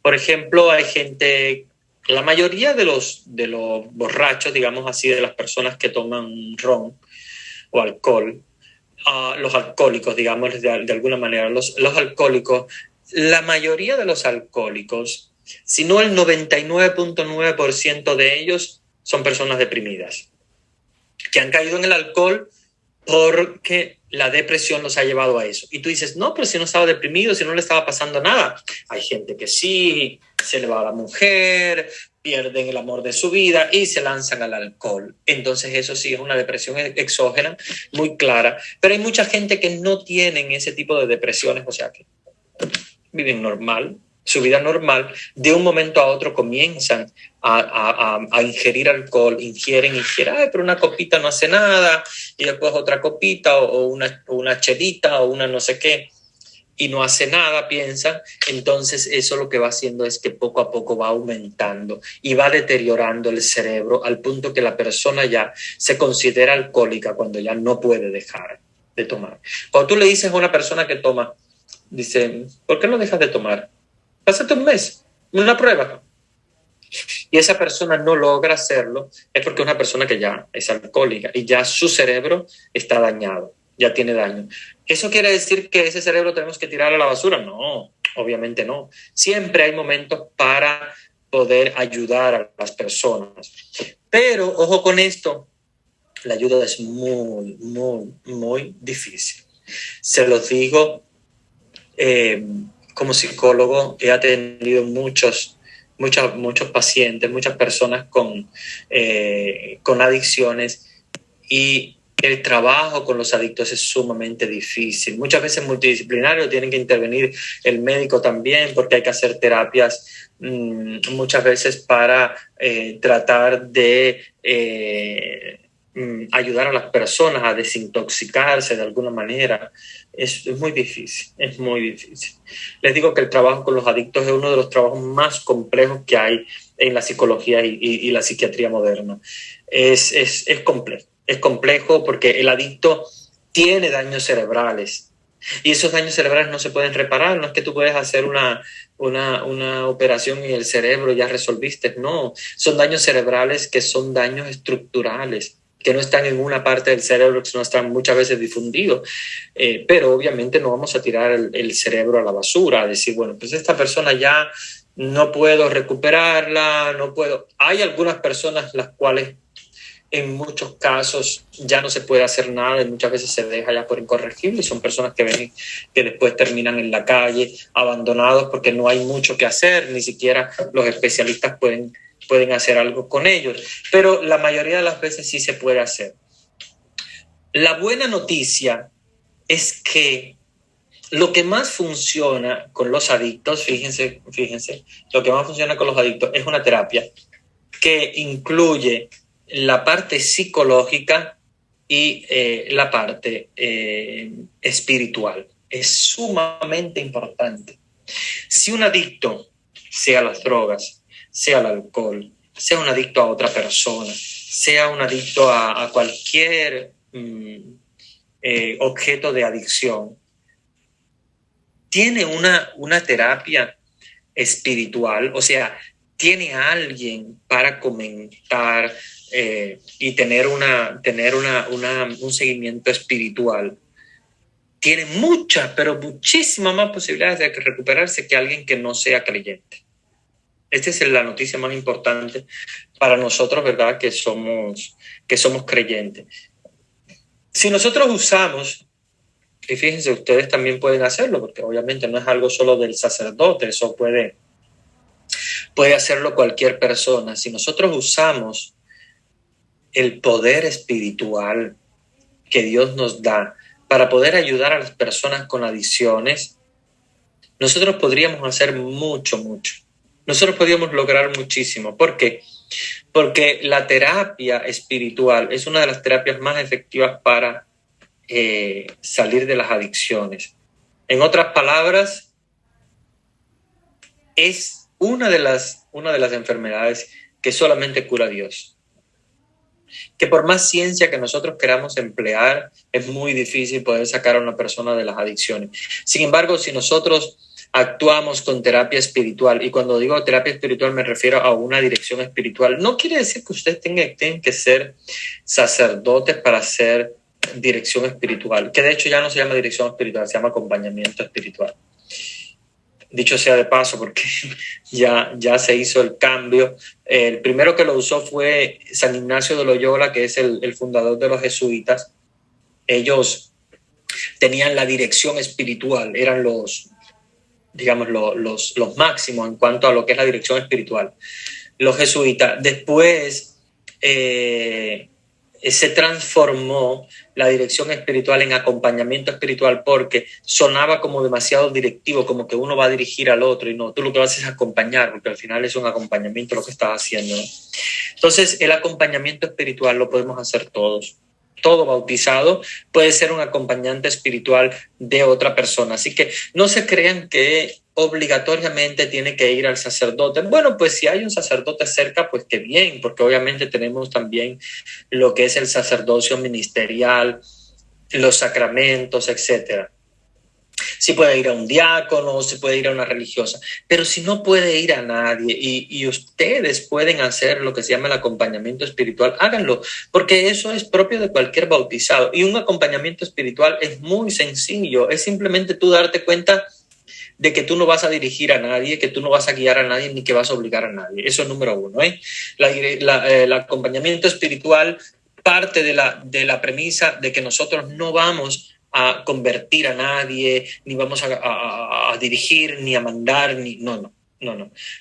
Por ejemplo, hay gente, la mayoría de los borrachos, digamos así, de las personas que toman ron o alcohol, los alcohólicos, digamos de alguna manera, los alcohólicos, la mayoría de los alcohólicos, si no el 99.9% de ellos, son personas deprimidas, que han caído en el alcohol porque la depresión los ha llevado a eso. Y tú dices, no, pero si no estaba deprimido, si no le estaba pasando nada. Hay gente que sí, se le va a la mujer, pierden el amor de su vida y se lanzan al alcohol. Entonces eso sí es una depresión exógena muy clara. Pero hay mucha gente que no tienen ese tipo de depresiones, o sea que viven normal, su vida normal, de un momento a otro comienzan a ingerir alcohol, ingieren, pero una copita no hace nada, y después otra copita o una chelita o una no sé qué, y no hace nada, piensan. Entonces eso lo que va haciendo es que poco a poco va aumentando y va deteriorando el cerebro al punto que la persona ya se considera alcohólica cuando ya no puede dejar de tomar. Cuando tú le dices a una persona que toma, dice, ¿por qué no dejas de tomar? Pásate un mes, una prueba. Y esa persona no logra hacerlo, es porque es una persona que ya es alcohólica y ya su cerebro está dañado, ya tiene daño. ¿Eso quiere decir que ese cerebro tenemos que tirar a la basura? No, obviamente no. Siempre hay momentos para poder ayudar a las personas. Pero, ojo con esto, la ayuda es muy, muy, muy difícil. Se los digo, como psicólogo he atendido muchos pacientes, muchas personas con adicciones, y el trabajo con los adictos es sumamente difícil. Muchas veces multidisciplinario, tienen que intervenir el médico también porque hay que hacer terapias muchas veces para tratar de ayudar a las personas a desintoxicarse de alguna manera. Es muy difícil, es muy difícil. Les digo que el trabajo con los adictos es uno de los trabajos más complejos que hay en la psicología y la psiquiatría moderna. Es complejo porque el adicto tiene daños cerebrales. Y esos daños cerebrales no se pueden reparar. No es que tú puedes hacer una operación y el cerebro ya resolviste. No, son daños cerebrales que son daños estructurales, que no están en una parte del cerebro, que no están muchas veces difundidos. Pero obviamente no vamos a tirar el cerebro a la basura, a decir, bueno, pues esta persona ya no puedo recuperarla, no puedo. Hay algunas personas las cuales en muchos casos ya no se puede hacer nada y muchas veces se deja ya por incorregible y son personas que ven que después terminan en la calle abandonados porque no hay mucho que hacer, ni siquiera los especialistas pueden hacer algo con ellos, pero la mayoría de las veces sí se puede hacer. La buena noticia es que lo que más funciona con los adictos, fíjense, lo que más funciona con los adictos es una terapia que incluye la parte psicológica y la parte espiritual. Es sumamente importante. Si un adicto, sea a las drogas, sea al alcohol, sea un adicto a otra persona, sea un adicto a cualquier objeto de adicción, tiene una terapia espiritual, o sea, tiene a alguien para comentar y tener un seguimiento espiritual, tiene muchas, pero muchísimas más posibilidades de recuperarse que alguien que no sea creyente. Esta es la noticia más importante para nosotros, ¿verdad? Que somos creyentes. Si nosotros usamos, y fíjense, ustedes también pueden hacerlo, porque obviamente no es algo solo del sacerdote, eso puede hacerlo cualquier persona. Si nosotros usamos el poder espiritual que Dios nos da para poder ayudar a las personas con adicciones, nosotros podríamos hacer mucho. Nosotros podríamos lograr muchísimo. ¿Por qué? Porque la terapia espiritual es una de las terapias más efectivas para salir de las adicciones. En otras palabras, es una de las enfermedades que solamente cura Dios. Que por más ciencia que nosotros queramos emplear, es muy difícil poder sacar a una persona de las adicciones. Sin embargo, si nosotros actuamos con terapia espiritual, y cuando digo terapia espiritual me refiero a una dirección espiritual, no quiere decir que ustedes tengan que ser sacerdotes para hacer dirección espiritual, que de hecho ya no se llama dirección espiritual, se llama acompañamiento espiritual. Dicho sea de paso, porque ya se hizo el cambio. El primero que lo usó fue San Ignacio de Loyola, que es el fundador de los jesuitas. Ellos tenían la dirección espiritual, eran los máximos en cuanto a lo que es la dirección espiritual. Los jesuitas. Después se transformó la dirección espiritual en acompañamiento espiritual porque sonaba como demasiado directivo, como que uno va a dirigir al otro y no, tú lo que vas es acompañar, porque al final es un acompañamiento lo que estás haciendo, ¿no? Entonces, el acompañamiento espiritual lo podemos hacer todos. Todo bautizado puede ser un acompañante espiritual de otra persona. Así que no se crean que obligatoriamente tiene que ir al sacerdote. Bueno, pues si hay un sacerdote cerca, pues qué bien, porque obviamente tenemos también lo que es el sacerdocio ministerial, los sacramentos, etcétera. Si puede ir a un diácono, si puede ir a una religiosa, pero si no puede ir a nadie y ustedes pueden hacer lo que se llama el acompañamiento espiritual, háganlo, porque eso es propio de cualquier bautizado. Y un acompañamiento espiritual es muy sencillo, es simplemente tú darte cuenta de que tú no vas a dirigir a nadie, que tú no vas a guiar a nadie, ni que vas a obligar a nadie. Eso es número uno, ¿eh? El acompañamiento espiritual parte de la premisa de que nosotros no vamos a convertir a nadie, ni vamos a dirigir, ni a mandar, no.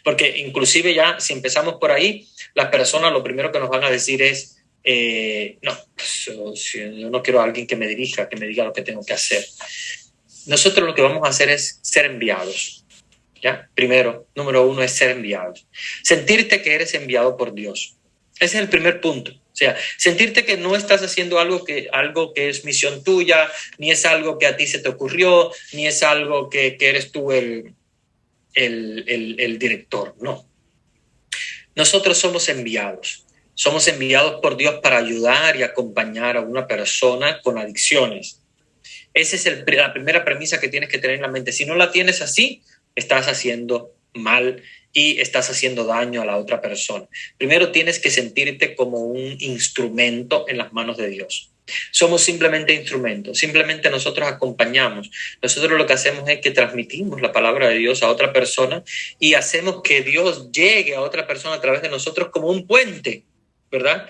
Porque inclusive ya si empezamos por ahí, las personas lo primero que nos van a decir es, yo no quiero a alguien que me dirija, que me diga lo que tengo que hacer. Nosotros lo que vamos a hacer es ser enviados. ¿Ya? Primero, número uno es ser enviados. Sentirte que eres enviado por Dios. Ese es el primer punto. O sea, sentirte que no estás haciendo algo que es misión tuya, ni es algo que a ti se te ocurrió, ni es algo que eres tú el director. No. Nosotros somos enviados. Somos enviados por Dios para ayudar y acompañar a una persona con adicciones. Esa es la primera premisa que tienes que tener en la mente. Si no la tienes así, estás haciendo mal y estás haciendo daño a la otra persona. Primero tienes que sentirte como un instrumento en las manos de Dios. Somos simplemente instrumentos, simplemente nosotros acompañamos. Nosotros lo que hacemos es que transmitimos la palabra de Dios a otra persona y hacemos que Dios llegue a otra persona a través de nosotros como un puente, ¿verdad?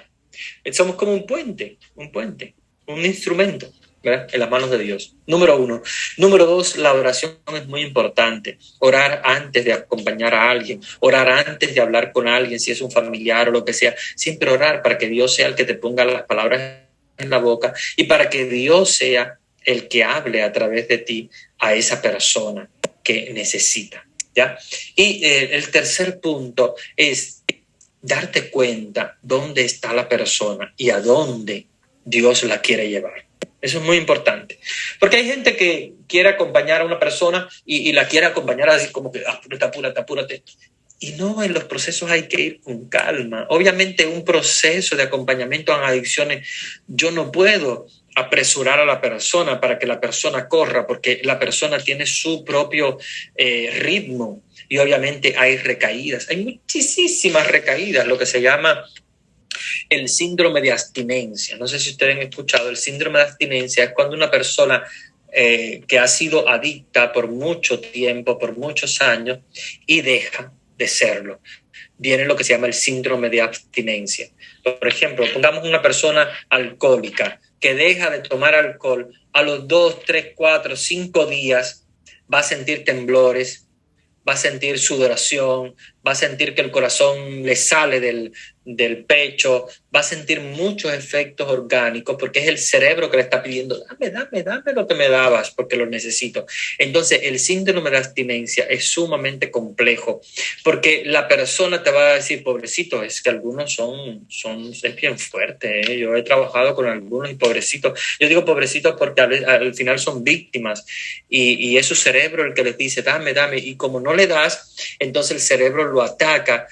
Somos como un puente, un instrumento, ¿verdad? En las manos de Dios. Número 1. Número 2, la oración es muy importante. Orar antes de acompañar a alguien, orar antes de hablar con alguien, si es un familiar o lo que sea. Siempre orar para que Dios sea el que te ponga las palabras en la boca y para que Dios sea el que hable a través de ti a esa persona que necesita, ¿ya? Y el tercer punto es darte cuenta dónde está la persona y a dónde Dios la quiere llevar. Eso es muy importante. Porque hay gente que quiere acompañar a una persona y la quiere acompañar así como que apúrate. Y no, en los procesos hay que ir con calma. Obviamente un proceso de acompañamiento en adicciones, yo no puedo apresurar a la persona para que la persona corra, porque la persona tiene su propio ritmo. Y obviamente hay recaídas, hay muchísimas recaídas, lo que se llama el síndrome de abstinencia. No sé si ustedes han escuchado, el síndrome de abstinencia es cuando una persona que ha sido adicta por mucho tiempo, por muchos años, y deja de serlo. Viene lo que se llama el síndrome de abstinencia. Por ejemplo, pongamos una persona alcohólica que deja de tomar alcohol, a los 2, 3, 4, 5 días va a sentir temblores, va a sentir sudoración, va a sentir que el corazón le sale del pecho, va a sentir muchos efectos orgánicos porque es el cerebro que le está pidiendo, dame lo que me dabas porque lo necesito. Entonces, el síndrome de abstinencia es sumamente complejo porque la persona te va a decir, pobrecito, es que algunos es bien fuerte, ¿eh? Yo he trabajado con algunos y pobrecitos. Yo digo pobrecitos porque al final son víctimas y es su cerebro el que les dice, dame, y como no le das, entonces el cerebro lo ataca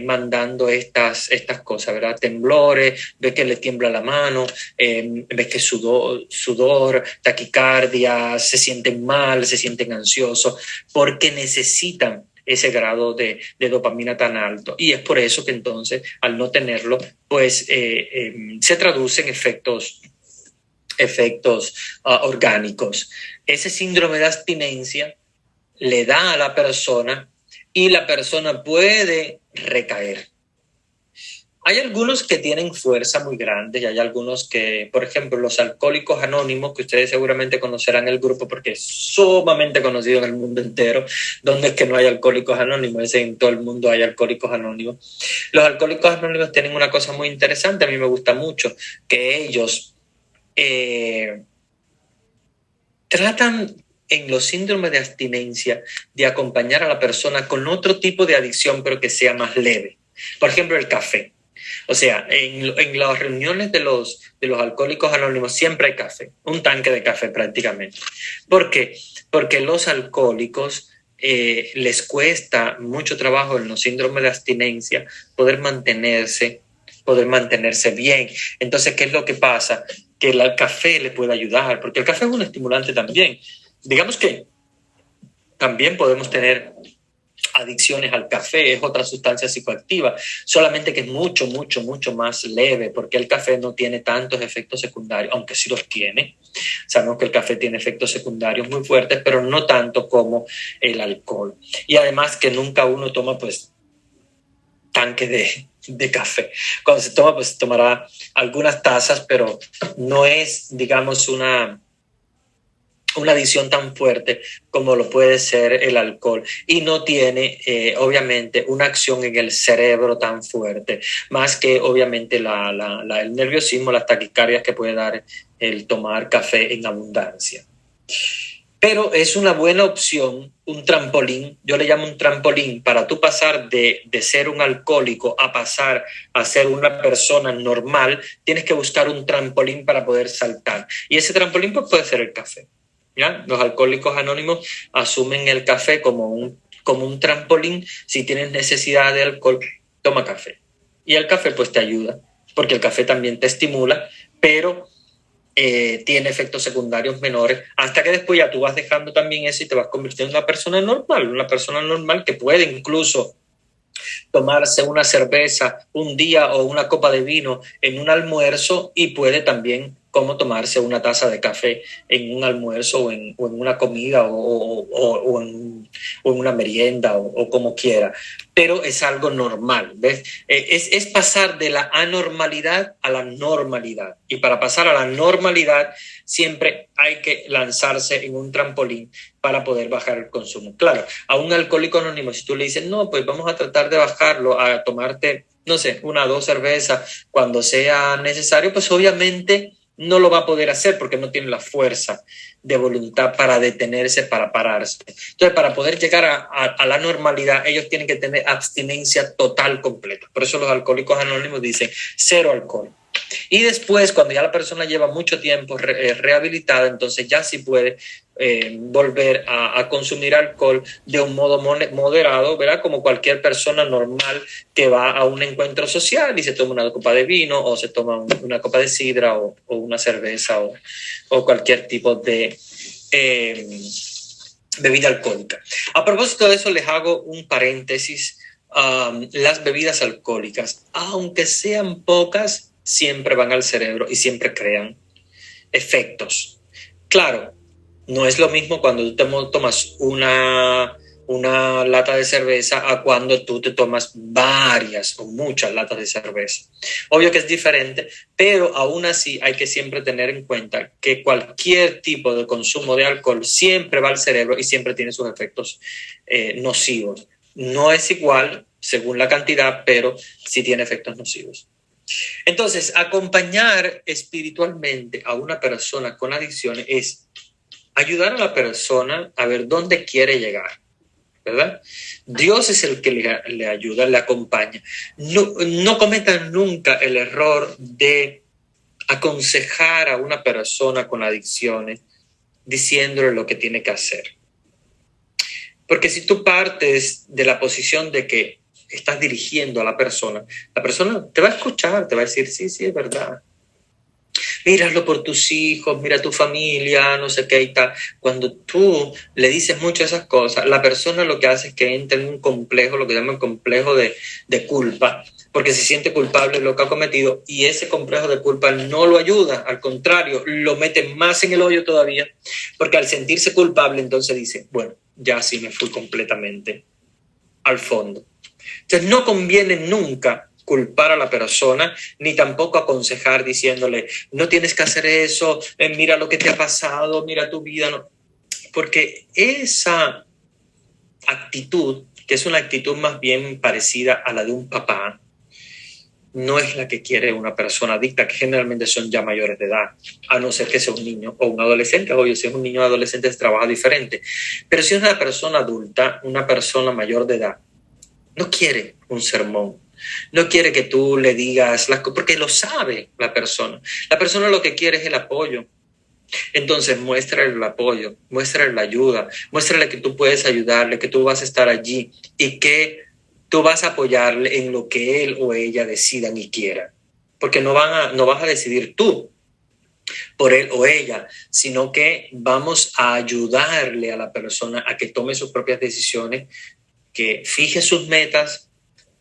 mandando estas cosas, ¿verdad? Temblores, ves que le tiembla la mano, ves que sudor, taquicardia, se sienten mal, se sienten ansiosos, porque necesitan ese grado de dopamina tan alto. Y es por eso que entonces, al no tenerlo, pues se traduce en efectos orgánicos. Ese síndrome de abstinencia le da a la persona y la persona puede recaer. Hay algunos que tienen fuerza muy grande y hay algunos que, por ejemplo, los alcohólicos anónimos, que ustedes seguramente conocerán el grupo porque es sumamente conocido en el mundo entero. ¿Dónde es que no hay alcohólicos anónimos? En todo el mundo hay alcohólicos anónimos. Los alcohólicos anónimos tienen una cosa muy interesante, a mí me gusta mucho, que ellos tratan en los síndromes de abstinencia de acompañar a la persona con otro tipo de adicción, pero que sea más leve. Por ejemplo, el café. O sea, en las reuniones de los alcohólicos anónimos siempre hay café, un tanque de café prácticamente. ¿Por qué? Porque los alcohólicos les cuesta mucho trabajo en los síndromes de abstinencia poder mantenerse bien. Entonces, ¿qué es lo que pasa? Que el café le puede ayudar, porque el café es un estimulante también. Digamos que también podemos tener adicciones al café, es otra sustancia psicoactiva, solamente que es mucho más leve, porque el café no tiene tantos efectos secundarios, aunque sí los tiene. Sabemos que el café tiene efectos secundarios muy fuertes, pero no tanto como el alcohol. Y además que nunca uno toma pues tanque de café. Cuando se toma, pues tomará algunas tazas, pero no es, digamos, una adicción tan fuerte como lo puede ser el alcohol y no tiene obviamente una acción en el cerebro tan fuerte, más que obviamente el nerviosismo, las taquicardias que puede dar el tomar café en abundancia. Pero es una buena opción, un trampolín, yo le llamo un trampolín, para tú pasar de ser un alcohólico a pasar a ser una persona normal, tienes que buscar un trampolín para poder saltar. Y ese trampolín pues, puede ser el café. ¿Ya? Los alcohólicos anónimos asumen el café como un trampolín. Si tienes necesidad de alcohol, toma café. Y el café pues te ayuda, porque el café también te estimula, pero tiene efectos secundarios menores, hasta que después ya tú vas dejando también eso y te vas convirtiendo en una persona normal que puede incluso tomarse una cerveza un día o una copa de vino en un almuerzo, y puede también como tomarse una taza de café en un almuerzo o en una comida o en una merienda o como quiera. Pero es algo normal, ¿ves? Es pasar de la anormalidad a la normalidad. Y para pasar a la normalidad siempre hay que lanzarse en un trampolín para poder bajar el consumo. Claro, a un alcohólico anónimo, si tú le dices, no, pues vamos a tratar de bajarlo, a tomarte, no sé, 1 o 2 cervezas cuando sea necesario, pues obviamente no lo va a poder hacer porque no tiene la fuerza de voluntad para detenerse, para pararse. Entonces, para poder llegar a la normalidad, ellos tienen que tener abstinencia total completa. Por eso los alcohólicos anónimos dicen 0 alcohol. Y después, cuando ya la persona lleva mucho tiempo rehabilitada, entonces ya sí puede volver a consumir alcohol de un modo moderado, ¿verdad? Como cualquier persona normal que va a un encuentro social y se toma una copa de vino o se toma una copa de sidra o una cerveza o cualquier tipo de bebida alcohólica. A propósito de eso, les hago un paréntesis. Las bebidas alcohólicas, aunque sean pocas, siempre van al cerebro y siempre crean efectos. Claro, no es lo mismo cuando tú te tomas una lata de cerveza a cuando tú te tomas varias o muchas latas de cerveza. Obvio que es diferente, pero aún así hay que siempre tener en cuenta que cualquier tipo de consumo de alcohol siempre va al cerebro y siempre tiene sus efectos nocivos. No es igual según la cantidad, pero sí tiene efectos nocivos. Entonces, acompañar espiritualmente a una persona con adicciones es ayudar a la persona a ver dónde quiere llegar, ¿verdad? Dios es el que le ayuda, le acompaña. No cometan nunca el error de aconsejar a una persona con adicciones diciéndole lo que tiene que hacer. Porque si tú partes de la posición de que estás dirigiendo a la persona te va a escuchar, te va a decir, sí, es verdad. Míralo por tus hijos, mira tu familia, no sé qué y tal. Cuando tú le dices mucho esas cosas, la persona lo que hace es que entra en un complejo, lo que llaman complejo de culpa, porque se siente culpable de lo que ha cometido, y ese complejo de culpa no lo ayuda, al contrario, lo mete más en el hoyo todavía, porque al sentirse culpable entonces dice, bueno, ya sí me fui completamente al fondo. Entonces no conviene nunca culpar a la persona, ni tampoco aconsejar diciéndole, no tienes que hacer eso, mira lo que te ha pasado, mira tu vida, no. Porque esa actitud, que es una actitud más bien parecida a la de un papá, no es la que quiere una persona adicta, que generalmente son ya mayores de edad, a no ser que sea un niño o un adolescente. Obvio, si es un niño o adolescente se trabaja diferente, pero si es una persona adulta, una persona mayor de edad, no quiere un sermón, no quiere que tú le digas las cosas, porque lo sabe la persona. La persona lo que quiere es el apoyo. Entonces muéstrale el apoyo, muéstrale la ayuda, muéstrale que tú puedes ayudarle, que tú vas a estar allí y que tú vas a apoyarle en lo que él o ella decidan y quieran. Porque no vas a decidir tú por él o ella, sino que vamos a ayudarle a la persona a que tome sus propias decisiones, que fije sus metas,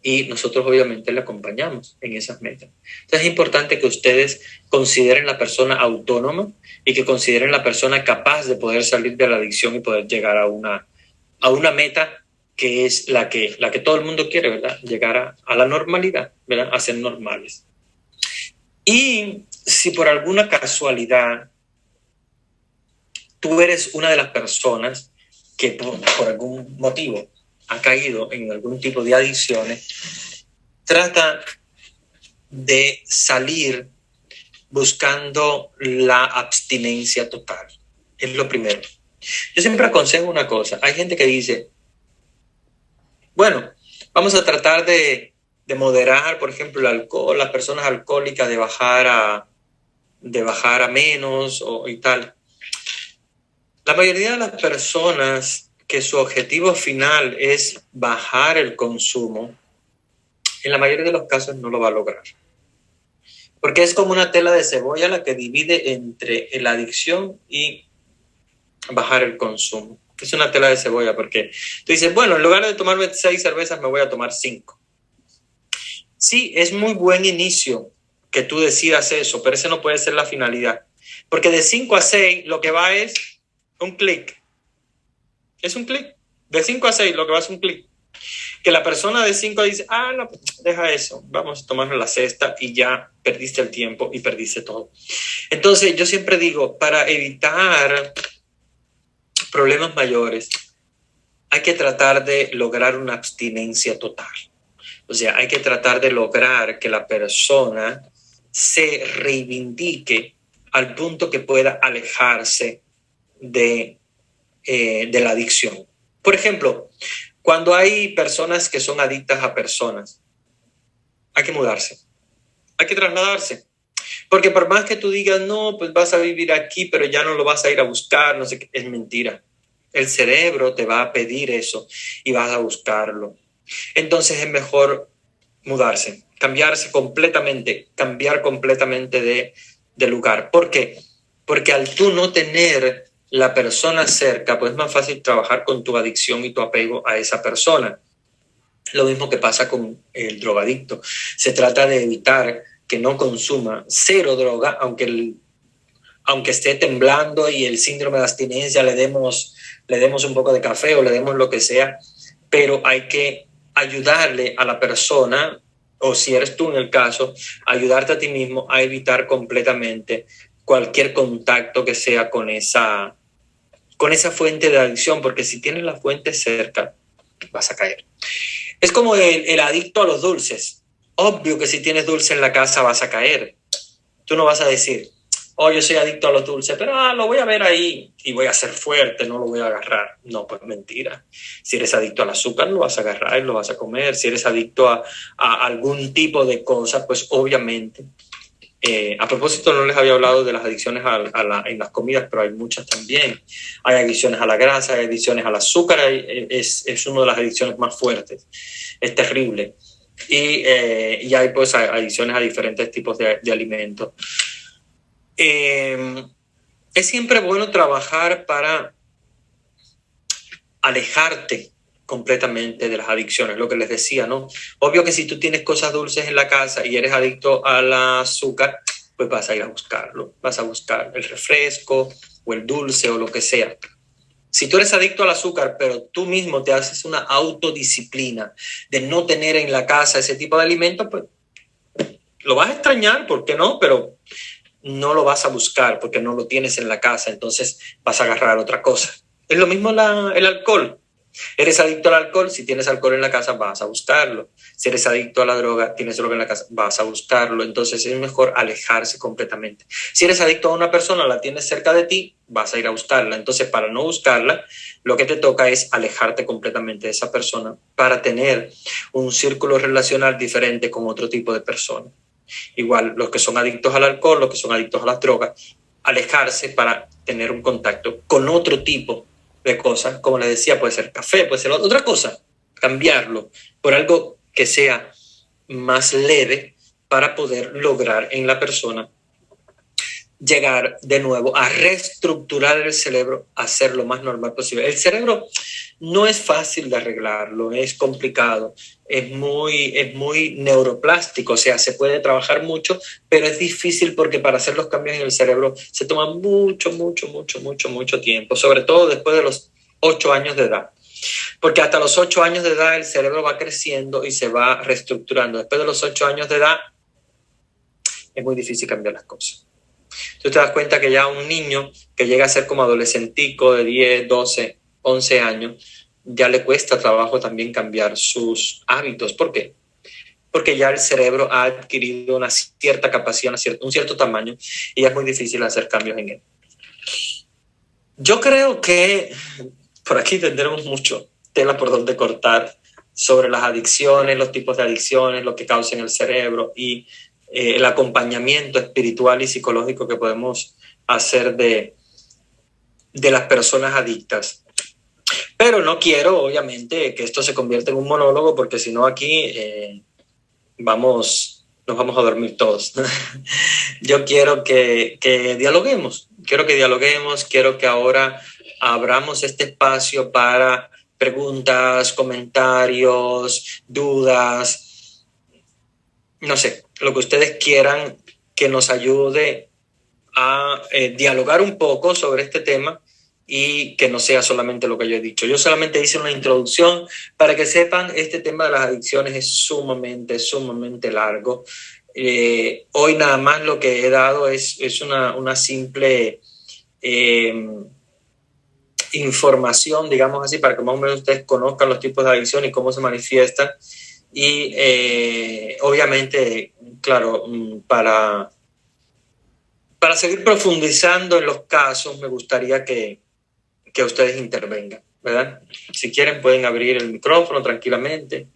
y nosotros obviamente le acompañamos en esas metas. Entonces es importante que ustedes consideren la persona autónoma y que consideren la persona capaz de poder salir de la adicción y poder llegar a una meta que es la que todo el mundo quiere, ¿verdad? Llegar a la normalidad, ¿verdad? A ser normales. Y si por alguna casualidad tú eres una de las personas que por algún motivo ha caído en algún tipo de adicciones, trata de salir buscando la abstinencia total. Es lo primero. Yo siempre aconsejo una cosa. Hay gente que dice, bueno, vamos a tratar de moderar, por ejemplo, el alcohol, las personas alcohólicas, de bajar a menos y tal. La mayoría de las personas que su objetivo final es bajar el consumo, en la mayoría de los casos no lo va a lograr. Porque es como una tela de cebolla la que divide entre la adicción y bajar el consumo. Es una tela de cebolla porque tú dices, bueno, en lugar de tomarme 6 cervezas me voy a tomar 5. Sí, es muy buen inicio que tú decidas eso, pero ese no puede ser la finalidad. Porque de 5 a 6 lo que va es un clic. Es un clic. De 5 a 6 lo que va es un clic. Que la persona de 5 dice, no, deja eso, vamos a tomarnos la sexta y ya perdiste el tiempo y perdiste todo. Entonces yo siempre digo, para evitar problemas mayores, hay que tratar de lograr una abstinencia total. O sea, hay que tratar de lograr que la persona se reivindique al punto que pueda alejarse de la adicción. Por ejemplo, cuando hay personas que son adictas a personas, hay que mudarse, hay que trasladarse. Porque por más que tú digas, no, pues vas a vivir aquí, pero ya no lo vas a ir a buscar, no sé qué, es mentira. El cerebro te va a pedir eso y vas a buscarlo. Entonces es mejor mudarse, cambiar completamente de lugar. ¿Por qué? Porque al tú no tener la persona cerca, pues es más fácil trabajar con tu adicción y tu apego a esa persona. Lo mismo que pasa con el drogadicto. Se trata de evitar que no consuma cero droga, aunque esté temblando y el síndrome de abstinencia le demos un poco de café o le demos lo que sea, pero hay que ayudarle a la persona, o si eres tú en el caso, ayudarte a ti mismo a evitar completamente cualquier contacto que sea con esa fuente de adicción, porque si tienes la fuente cerca, vas a caer. Es como el adicto a los dulces. Obvio que si tienes dulce en la casa vas a caer. Tú no vas a decir, yo soy adicto a los dulces, pero lo voy a ver ahí y voy a ser fuerte, no lo voy a agarrar. No, pues mentira. Si eres adicto al azúcar, lo vas a agarrar y lo vas a comer. Si eres adicto a algún tipo de cosa, pues obviamente. A propósito, no les había hablado de las adicciones en las comidas, pero hay muchas también. Hay adicciones a la grasa, hay adicciones al azúcar, es una de las adicciones más fuertes. Es terrible. Y hay pues adicciones a diferentes tipos de alimentos. Es siempre bueno trabajar para alejarte completamente de las adicciones, lo que les decía, ¿no? Obvio que si tú tienes cosas dulces en la casa y eres adicto al azúcar, pues vas a ir a buscarlo, vas a buscar el refresco o el dulce o lo que sea. Si tú eres adicto al azúcar, pero tú mismo te haces una autodisciplina de no tener en la casa ese tipo de alimentos, pues lo vas a extrañar, ¿por qué no? Pero no lo vas a buscar porque no lo tienes en la casa, entonces vas a agarrar otra cosa. Es lo mismo el alcohol. Eres adicto al alcohol, si tienes alcohol en la casa vas a buscarlo. Si eres adicto a la droga, tienes droga en la casa, vas a buscarlo. Entonces es mejor alejarse completamente. Si eres adicto a una persona, la tienes cerca de ti, vas a ir a buscarla. Entonces para no buscarla, lo que te toca es alejarte completamente de esa persona para tener un círculo relacional diferente con otro tipo de personas. Igual los que son adictos al alcohol, los que son adictos a las drogas, alejarse para tener un contacto con otro tipo de cosas, como les decía, puede ser café, puede ser otra cosa, cambiarlo por algo que sea más leve para poder lograr en la persona llegar de nuevo a reestructurar el cerebro, a ser lo más normal posible. El cerebro no es fácil de arreglarlo, es complicado, es muy neuroplástico, o sea, se puede trabajar mucho, pero es difícil porque para hacer los cambios en el cerebro se toma mucho tiempo, sobre todo después de los 8 años de edad. Porque hasta los 8 años de edad el cerebro va creciendo y se va reestructurando. Después de los 8 años de edad es muy difícil cambiar las cosas. Tú te das cuenta que ya un niño que llega a ser como adolescentico de 10, 12, 11 años, ya le cuesta trabajo también cambiar sus hábitos. ¿Por qué? Porque ya el cerebro ha adquirido una cierta capacidad, un cierto tamaño, y ya es muy difícil hacer cambios en él. Yo creo que por aquí tendremos mucho tela por donde cortar sobre las adicciones, los tipos de adicciones, lo que causa en el cerebro y el acompañamiento espiritual y psicológico que podemos hacer de las personas adictas. Pero no quiero, obviamente, que esto se convierta en un monólogo, porque si no aquí nos nos vamos a dormir todos. Yo quiero que dialoguemos, quiero que ahora abramos este espacio para preguntas, comentarios, dudas, no sé, lo que ustedes quieran que nos ayude a dialogar un poco sobre este tema y que no sea solamente lo que yo he dicho. Yo solamente hice una introducción para que sepan, este tema de las adicciones es sumamente largo. Hoy nada más lo que he dado es una simple información, digamos así, para que más o menos ustedes conozcan los tipos de adicción y cómo se manifiestan. Y obviamente, claro, para seguir profundizando en los casos, me gustaría que ustedes intervengan, ¿verdad? Si quieren pueden abrir el micrófono tranquilamente,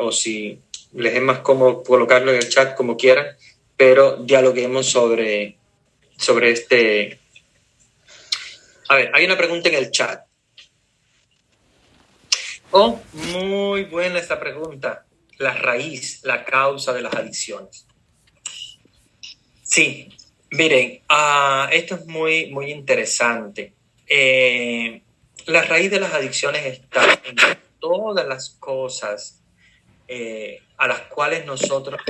o si les es más cómodo colocarlo en el chat como quieran, pero dialoguemos sobre este. A ver, hay una pregunta en el chat. Oh, muy buena esta pregunta. La raíz, la causa de las adicciones. Sí, miren, esto es muy interesante. La raíz de las adicciones está en todas las cosas a las cuales nosotros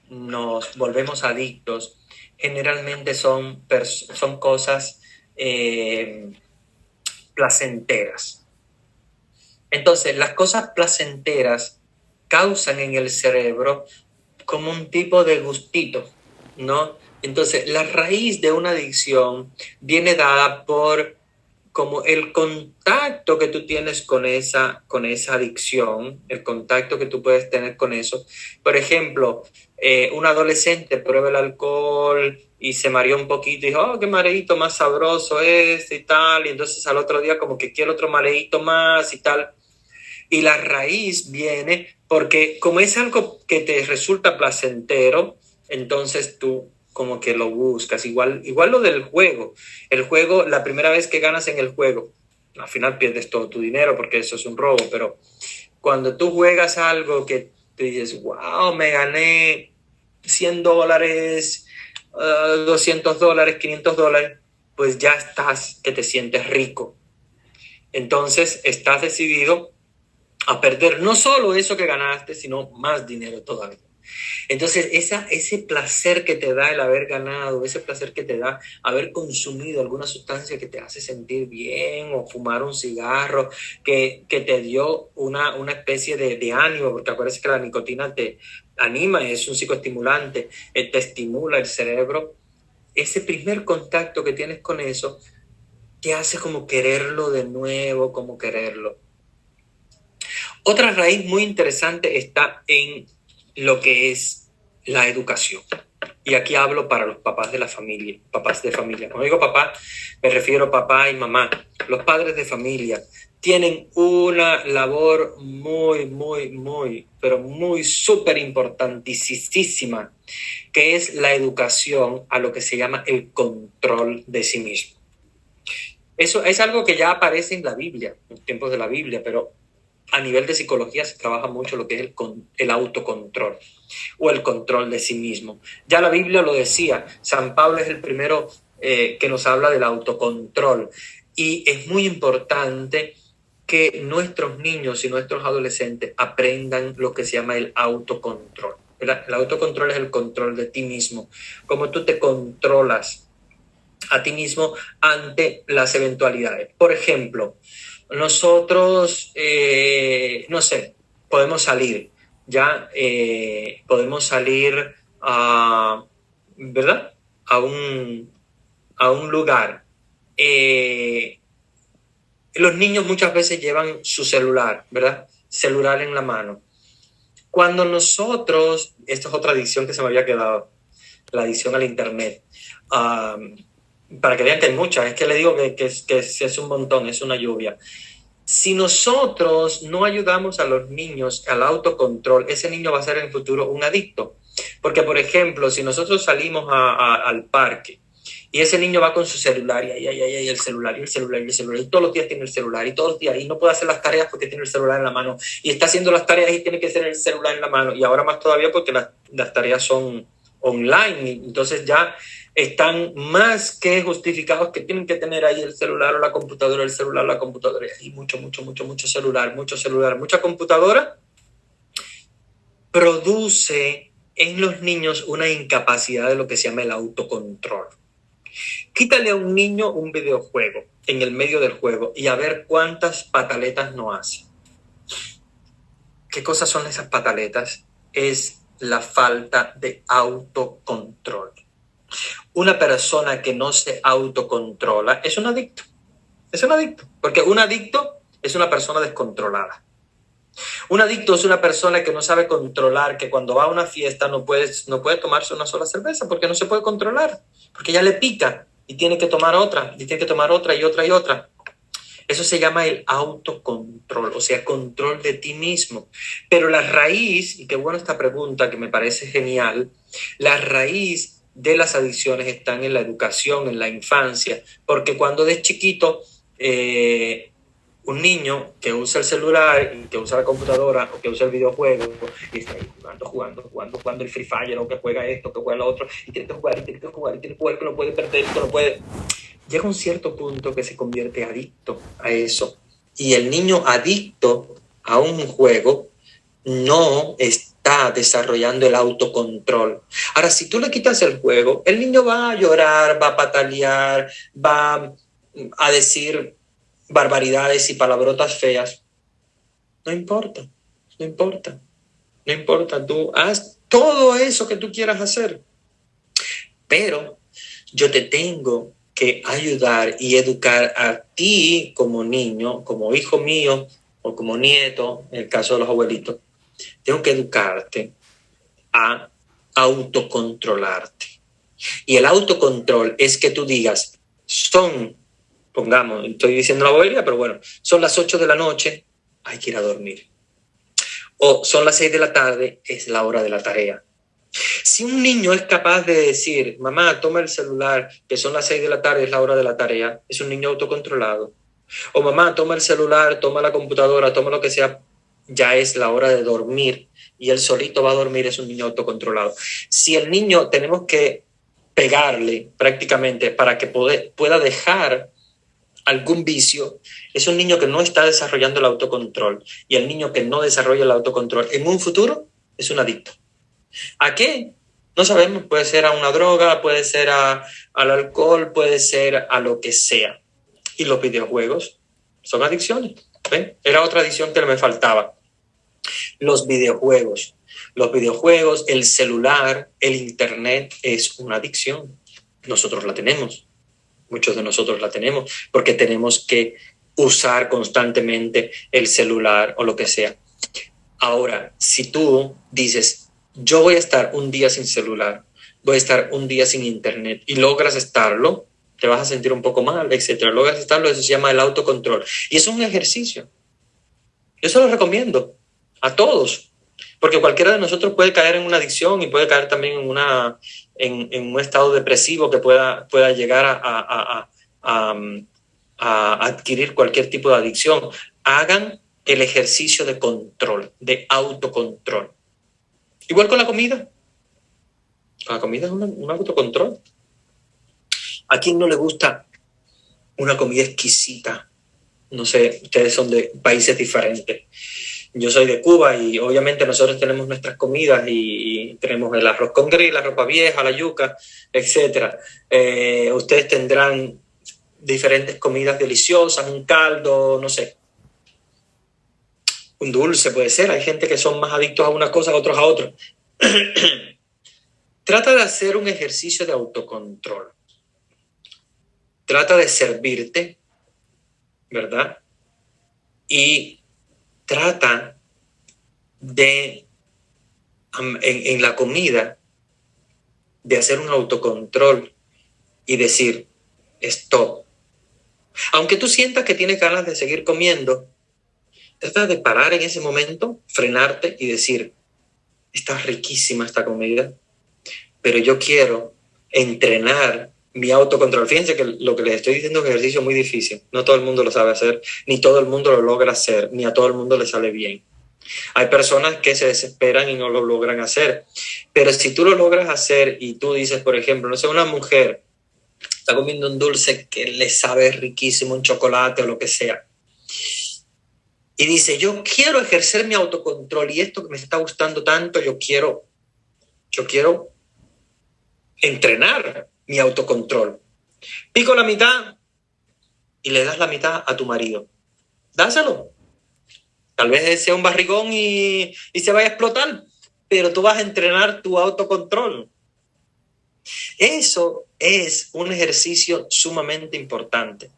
nos volvemos adictos. Generalmente son cosas placenteras. Entonces, las cosas placenteras causan en el cerebro como un tipo de gustito, ¿no? Entonces, la raíz de una adicción viene dada por como el contacto que tú tienes con esa adicción, el contacto que tú puedes tener con eso. Por ejemplo, un adolescente prueba el alcohol y se mareó un poquito y dijo, oh, qué mareíto más sabroso es y tal, y entonces al otro día como que quiere otro mareíto más y tal. Y la raíz viene porque como es algo que te resulta placentero, entonces tú como que lo buscas. Igual lo del juego. El juego, la primera vez que ganas en el juego, al final pierdes todo tu dinero porque eso es un robo, pero cuando tú juegas algo que te dices, wow, me gané $100, $200, $500, pues ya estás, que te sientes rico. Entonces estás decidido a perder no solo eso que ganaste, sino más dinero todavía. Entonces, ese placer que te da el haber ganado, ese placer que te da haber consumido alguna sustancia que te hace sentir bien, o fumar un cigarro, que te dio una especie de ánimo, porque acuérdense que la nicotina te anima, es un psicoestimulante, te estimula el cerebro. Ese primer contacto que tienes con eso te hace como quererlo de nuevo, como quererlo. Otra raíz muy interesante está en lo que es la educación. Y aquí hablo para los papás de la familia, papás de familia. Cuando digo papá, me refiero a papá y mamá. Los padres de familia tienen una labor pero muy súper importantísima, que es la educación a lo que se llama el control de sí mismo. Eso es algo que ya aparece en la Biblia, en los tiempos de la Biblia, pero a nivel de psicología se trabaja mucho lo que es el autocontrol o el control de sí mismo. Ya la Biblia lo decía, San Pablo es el primero que nos habla del autocontrol, y es muy importante que nuestros niños y nuestros adolescentes aprendan lo que se llama el autocontrol. El autocontrol es el control de ti mismo, cómo tú te controlas a ti mismo ante las eventualidades. Por ejemplo, nosotros, no sé, podemos salir, podemos salir ¿verdad? A un lugar. Los niños muchas veces llevan su celular, ¿verdad? Celular en la mano. Cuando nosotros, esto es otra adicción que se me había quedado, la adicción al internet. Para que vean que hay muchas, es que le digo que es un montón, es una lluvia. Si nosotros no ayudamos a los niños al autocontrol, ese niño va a ser en el futuro un adicto. Porque, por ejemplo, si nosotros salimos al parque Y ese niño va con su celular y el celular y el celular y el celular. Y todos los días tiene el celular y todos los días. Y no puede hacer las tareas porque tiene el celular en la mano. Y está haciendo las tareas y tiene que tener el celular en la mano. Y ahora más todavía porque las tareas son online. Entonces ya están más que justificados que tienen que tener ahí el celular o la computadora, el celular o la computadora. Y mucho celular, mucha computadora. Produce en los niños una incapacidad de lo que se llama el autocontrol. Quítale a un niño un videojuego en el medio del juego y a ver cuántas pataletas no hace. ¿Qué cosas son esas pataletas? Es la falta de autocontrol. Una persona que no se autocontrola es un adicto. Es un adicto, porque un adicto es una persona descontrolada. Un adicto es una persona que no sabe controlar, que cuando va a una fiesta no puede tomarse una sola cerveza porque no se puede controlar, porque ya le pica y tiene que tomar otra, y tiene que tomar otra y otra y otra. Eso se llama el autocontrol, o sea, control de ti mismo. Pero la raíz, y qué buena esta pregunta que me parece genial, la raíz de las adicciones están en la educación, en la infancia, porque cuando de chiquito un niño que usa el celular, que usa la computadora o que usa el videojuego y está ahí jugando el Free Fire o que juega esto, que juega lo otro y tiene que jugar, que no puede perder, que no puede... Llega un cierto punto que se convierte adicto a eso. Y el niño adicto a un juego no está desarrollando el autocontrol. Ahora, si tú le quitas el juego, el niño va a llorar, va a patalear, va a decir barbaridades y palabrotas feas. No importa. Tú haz todo eso que tú quieras hacer. Pero yo te tengo que ayudar y educar a ti como niño, como hijo mío o como nieto, en el caso de los abuelitos. Tengo que educarte a autocontrolarte. Y el autocontrol es que tú digas, pongamos, estoy diciendo la bobería, pero bueno, son las 8 de la noche, hay que ir a dormir. O son las 6 de la tarde, es la hora de la tarea. Si un niño es capaz de decir, mamá, toma el celular, que son las 6 de la tarde, es la hora de la tarea, es un niño autocontrolado. O mamá, toma el celular, toma la computadora, toma lo que sea, ya es la hora de dormir y él solito va a dormir, es un niño autocontrolado. Si el niño tenemos que pegarle prácticamente para que pueda dejar algún vicio, es un niño que no está desarrollando el autocontrol. Y el niño que no desarrolla el autocontrol en un futuro es un adicto. ¿A qué? No sabemos, puede ser a una droga, puede ser al alcohol, puede ser a lo que sea. Y los videojuegos son adicciones. ¿Ven? Era otra adicción que me faltaba. Los videojuegos, el celular, el internet es una adicción. Nosotros la tenemos. Muchos de nosotros la tenemos porque tenemos que usar constantemente el celular o lo que sea. Ahora, si tú dices, yo voy a estar un día sin celular, voy a estar un día sin internet y logras estarlo, te vas a sentir un poco mal, etcétera. Logras estarlo, eso se llama el autocontrol. Y es un ejercicio. Yo se lo recomiendo a todos, porque cualquiera de nosotros puede caer en una adicción y puede caer también en un estado depresivo que pueda llegar a adquirir cualquier tipo de adicción. Hagan el ejercicio de control, de autocontrol. Igual con la comida. La comida es un autocontrol. ¿A quién no le gusta una comida exquisita? No sé, ustedes son de países diferentes. Yo soy de Cuba y obviamente nosotros tenemos nuestras comidas y tenemos el arroz con gris, la ropa vieja, la yuca, etc. Ustedes tendrán diferentes comidas deliciosas, un caldo, no sé. Un dulce puede ser. Hay gente que son más adictos a una cosa, otros a otra. Trata de hacer un ejercicio de autocontrol. Trata de servirte, ¿verdad? Y trata de, en la comida, de hacer un autocontrol y decir, stop. Aunque tú sientas que tienes ganas de seguir comiendo, trata de parar en ese momento, frenarte y decir, está riquísima esta comida, pero yo quiero entrenar mi autocontrol. Fíjense que lo que les estoy diciendo es un ejercicio muy difícil. No todo el mundo lo sabe hacer, ni todo el mundo lo logra hacer, ni a todo el mundo le sale bien. Hay personas que se desesperan y no lo logran hacer. Pero si tú lo logras hacer y tú dices, por ejemplo, no sé, una mujer está comiendo un dulce que le sabe riquísimo, un chocolate o lo que sea, y dice, yo quiero ejercer mi autocontrol y esto que me está gustando tanto, yo quiero entrenar mi autocontrol. Pico la mitad y le das la mitad a tu marido. Dáselo. Tal vez sea un barrigón y se vaya a explotar, pero tú vas a entrenar tu autocontrol. Eso es un ejercicio sumamente importante.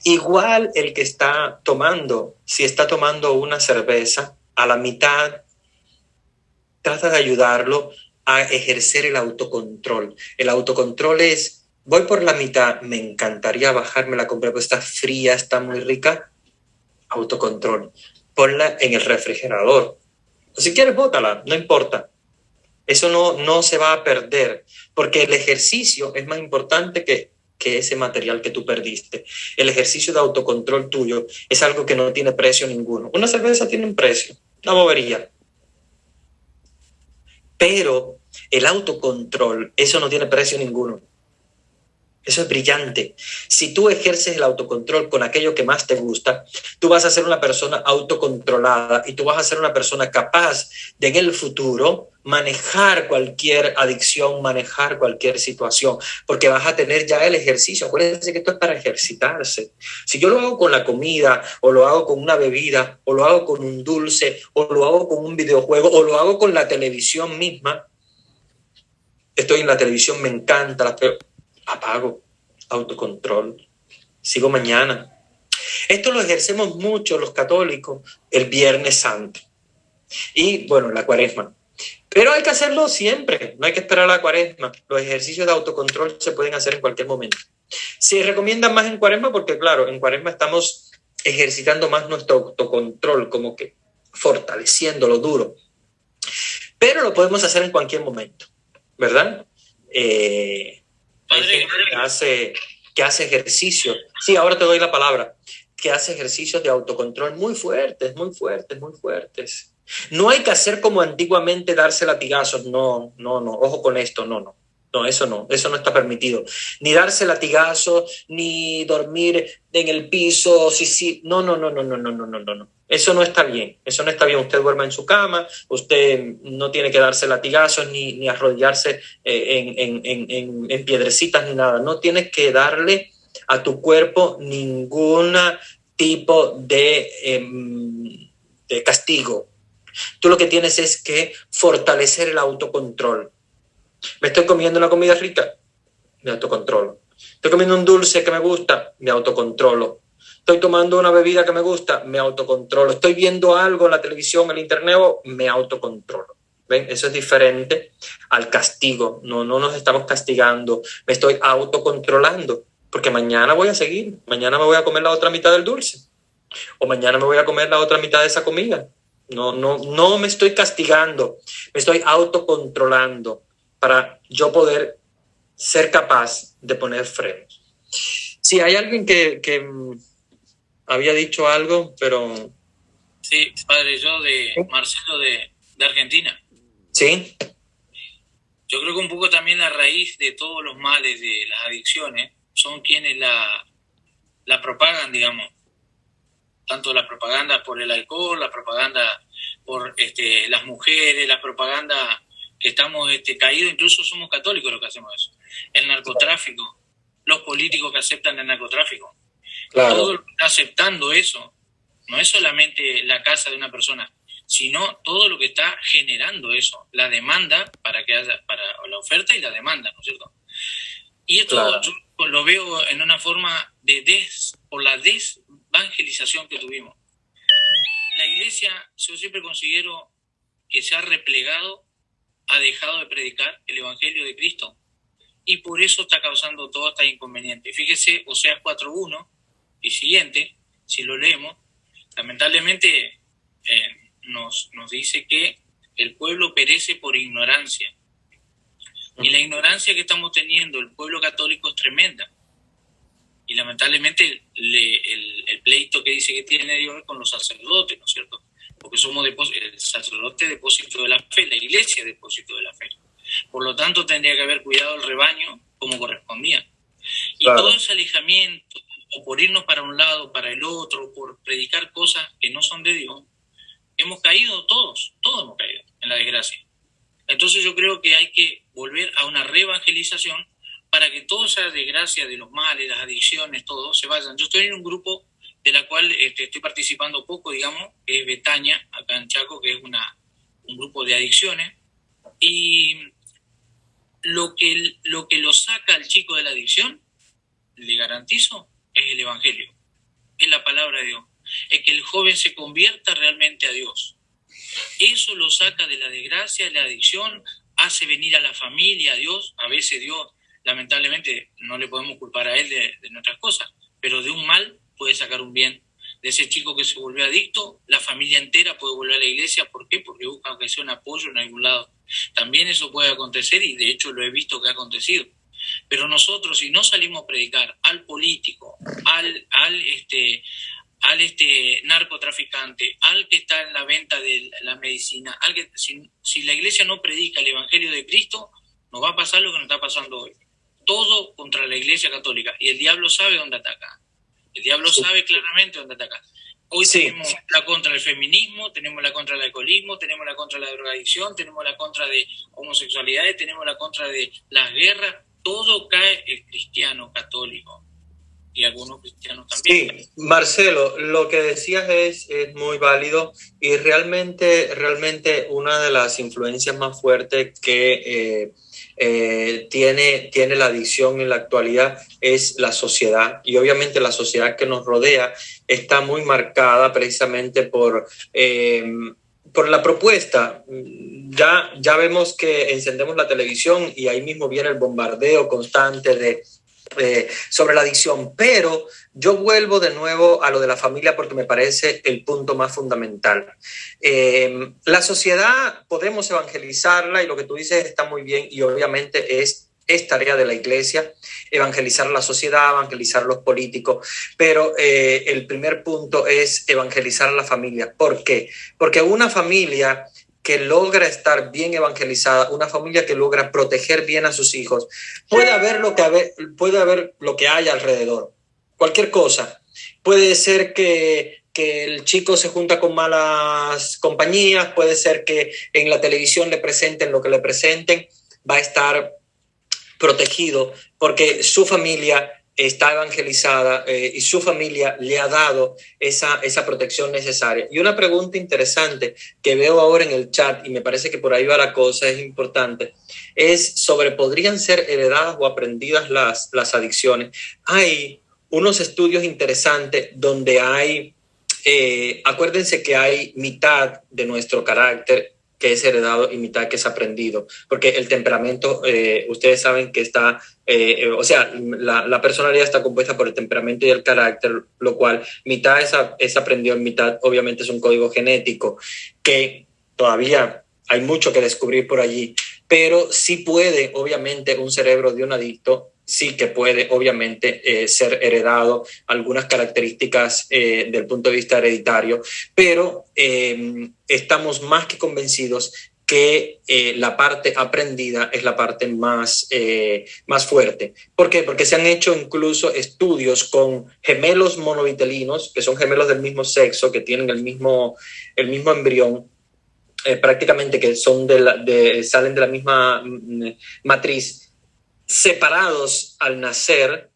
Igual el que está tomando, si está tomando una cerveza, a la mitad, trata de ayudarlo a ejercer el autocontrol. El autocontrol es, voy por la mitad, me encantaría bajarme la compra, pues está fría, está muy rica. Autocontrol. Ponla en el refrigerador. O si quieres, bótala, no importa. Eso no se va a perder, porque el ejercicio es más importante que ese material que tú perdiste. El ejercicio de autocontrol tuyo es algo que no tiene precio ninguno. Una cerveza tiene un precio, una bobería. Pero el autocontrol, eso no tiene precio ninguno. Eso es brillante. Si tú ejerces el autocontrol con aquello que más te gusta, tú vas a ser una persona autocontrolada y tú vas a ser una persona capaz de en el futuro manejar cualquier adicción, manejar cualquier situación, porque vas a tener ya el ejercicio. Acuérdense que esto es para ejercitarse. Si yo lo hago con la comida, o lo hago con una bebida, o lo hago con un dulce, o lo hago con un videojuego, o lo hago con la televisión misma, estoy en la televisión, me encanta, apago, autocontrol, sigo mañana. Esto lo ejercemos mucho los católicos el Viernes Santo y, bueno, la Cuaresma. Pero hay que hacerlo siempre, no hay que esperar a la Cuaresma. Los ejercicios de autocontrol se pueden hacer en cualquier momento. Se recomiendan más en Cuaresma porque, claro, en Cuaresma estamos ejercitando más nuestro autocontrol, como que fortaleciéndolo duro. Pero lo podemos hacer en cualquier momento, ¿verdad? Hay gente que hace ejercicios. Sí, ahora te doy la palabra. Que hace ejercicios de autocontrol muy fuertes, muy fuertes, muy fuertes. No hay que hacer como antiguamente darse latigazos. No. Ojo con esto, no. No, eso no está permitido. Ni darse latigazos, ni dormir en el piso. Sí. No. Eso no está bien. Eso no está bien. Usted duerma en su cama, usted no tiene que darse latigazos ni arrodillarse en piedrecitas ni nada. No tienes que darle a tu cuerpo ningún tipo de castigo. Tú lo que tienes es que fortalecer el autocontrol. ¿Me estoy comiendo una comida rica? Me autocontrolo. ¿Estoy comiendo un dulce que me gusta? Me autocontrolo. ¿Estoy tomando una bebida que me gusta? Me autocontrolo. ¿Estoy viendo algo en la televisión, en el internet? Me autocontrolo. ¿Ven? Eso es diferente al castigo. No nos estamos castigando. Me estoy autocontrolando. Porque mañana voy a seguir. Mañana me voy a comer la otra mitad del dulce. O mañana me voy a comer la otra mitad de esa comida. No me estoy castigando. Me estoy autocontrolando para yo poder ser capaz de poner frenos. Sí, hay alguien que había dicho algo, pero... Sí, padre, yo Marcelo de Argentina. Sí. Yo creo que un poco también la raíz de todos los males de las adicciones son quienes la propagan, digamos. Tanto la propaganda por el alcohol, la propaganda por las mujeres, la propaganda que estamos caídos, incluso somos católicos los que hacemos eso. El narcotráfico, los políticos que aceptan el narcotráfico. Claro. Todo lo que está aceptando eso no es solamente la casa de una persona, sino todo lo que está generando eso, la demanda para la oferta y la demanda, ¿no es cierto? Y esto claro. Yo lo veo en una forma por la desevangelización que tuvimos. La iglesia, yo siempre considero que se ha replegado, ha dejado de predicar el evangelio de Cristo y por eso está causando todo este inconveniente. Fíjese, Oseas 4:1 y siguiente, si lo leemos, lamentablemente nos dice que el pueblo perece por ignorancia. Y la ignorancia que estamos teniendo el pueblo católico es tremenda. Y lamentablemente el pleito que dice que tiene Dios es con los sacerdotes, ¿no es cierto? Porque somos el sacerdote depósito de la fe, la iglesia depósito de la fe. Por lo tanto, tendría que haber cuidado el rebaño como correspondía. Y claro, todo ese alejamiento, o por irnos para un lado, para el otro, por predicar cosas que no son de Dios, hemos caído todos hemos caído en la desgracia. Entonces yo creo que hay que volver a una reevangelización para que toda esa desgracia de los males, las adicciones, todo, se vayan. Yo estoy en un grupo de la cual estoy participando poco, digamos, que es Betania, acá en Chaco, que es un grupo de adicciones, y lo que lo saca al chico de la adicción, le garantizo, es el Evangelio, es la palabra de Dios, es que el joven se convierta realmente a Dios. Eso lo saca de la desgracia, de la adicción, hace venir a la familia a Dios. A veces Dios, lamentablemente, no le podemos culpar a Él de nuestras cosas, pero de un mal puede sacar un bien. De ese chico que se volvió adicto, la familia entera puede volver a la iglesia. ¿Por qué? Porque busca que sea un apoyo en algún lado. También eso puede acontecer y de hecho lo he visto que ha acontecido. Pero nosotros, si no salimos a predicar al político, al narcotraficante, al que está en la venta de la medicina, si la iglesia no predica el Evangelio de Cristo, nos va a pasar lo que nos está pasando hoy. Todo contra la iglesia católica. Y el diablo sabe dónde ataca. El diablo sabe claramente dónde ataca. Hoy tenemos la contra del feminismo, tenemos la contra del alcoholismo, tenemos la contra de la drogadicción, tenemos la contra de homosexualidades, tenemos la contra de las guerras. Todo cae el cristiano católico. Y algunos cristianos también. Sí, Marcelo, lo que decías es muy válido y realmente una de las influencias más fuertes que tiene la adicción en la actualidad es la sociedad, y obviamente la sociedad que nos rodea está muy marcada precisamente por la propuesta. Ya vemos que encendemos la televisión y ahí mismo viene el bombardeo constante sobre la adicción, pero yo vuelvo de nuevo a lo de la familia porque me parece el punto más fundamental. La sociedad podemos evangelizarla y lo que tú dices está muy bien, y obviamente es tarea de la iglesia evangelizar la sociedad, evangelizar los políticos, pero el primer punto es evangelizar la familia. ¿Por qué? Porque una familia que logra estar bien evangelizada, una familia que logra proteger bien a sus hijos, puede haber lo que haya alrededor, cualquier cosa. Puede ser que el chico se junta con malas compañías, puede ser que en la televisión le presenten lo que le presenten, va a estar protegido porque su familia está evangelizada y su familia le ha dado esa protección necesaria. Y una pregunta interesante que veo ahora en el chat, y me parece que por ahí va la cosa, es importante, es sobre ¿podrían ser heredadas o aprendidas las adicciones? Hay unos estudios interesantes donde hay, acuérdense que hay mitad de nuestro carácter que es heredado y mitad que es aprendido, porque el temperamento, ustedes saben que está, la personalidad está compuesta por el temperamento y el carácter, lo cual mitad es aprendido, mitad obviamente es un código genético, que todavía hay mucho que descubrir por allí, pero sí puede, obviamente, un cerebro de un adicto, sí que puede, obviamente, ser heredado, algunas características del punto de vista hereditario, pero estamos más que convencidos que la parte aprendida es la parte más fuerte. ¿Por qué? Porque se han hecho incluso estudios con gemelos monovitelinos, que son gemelos del mismo sexo, que tienen el mismo embrión, prácticamente que son salen de la misma matriz, separados al nacer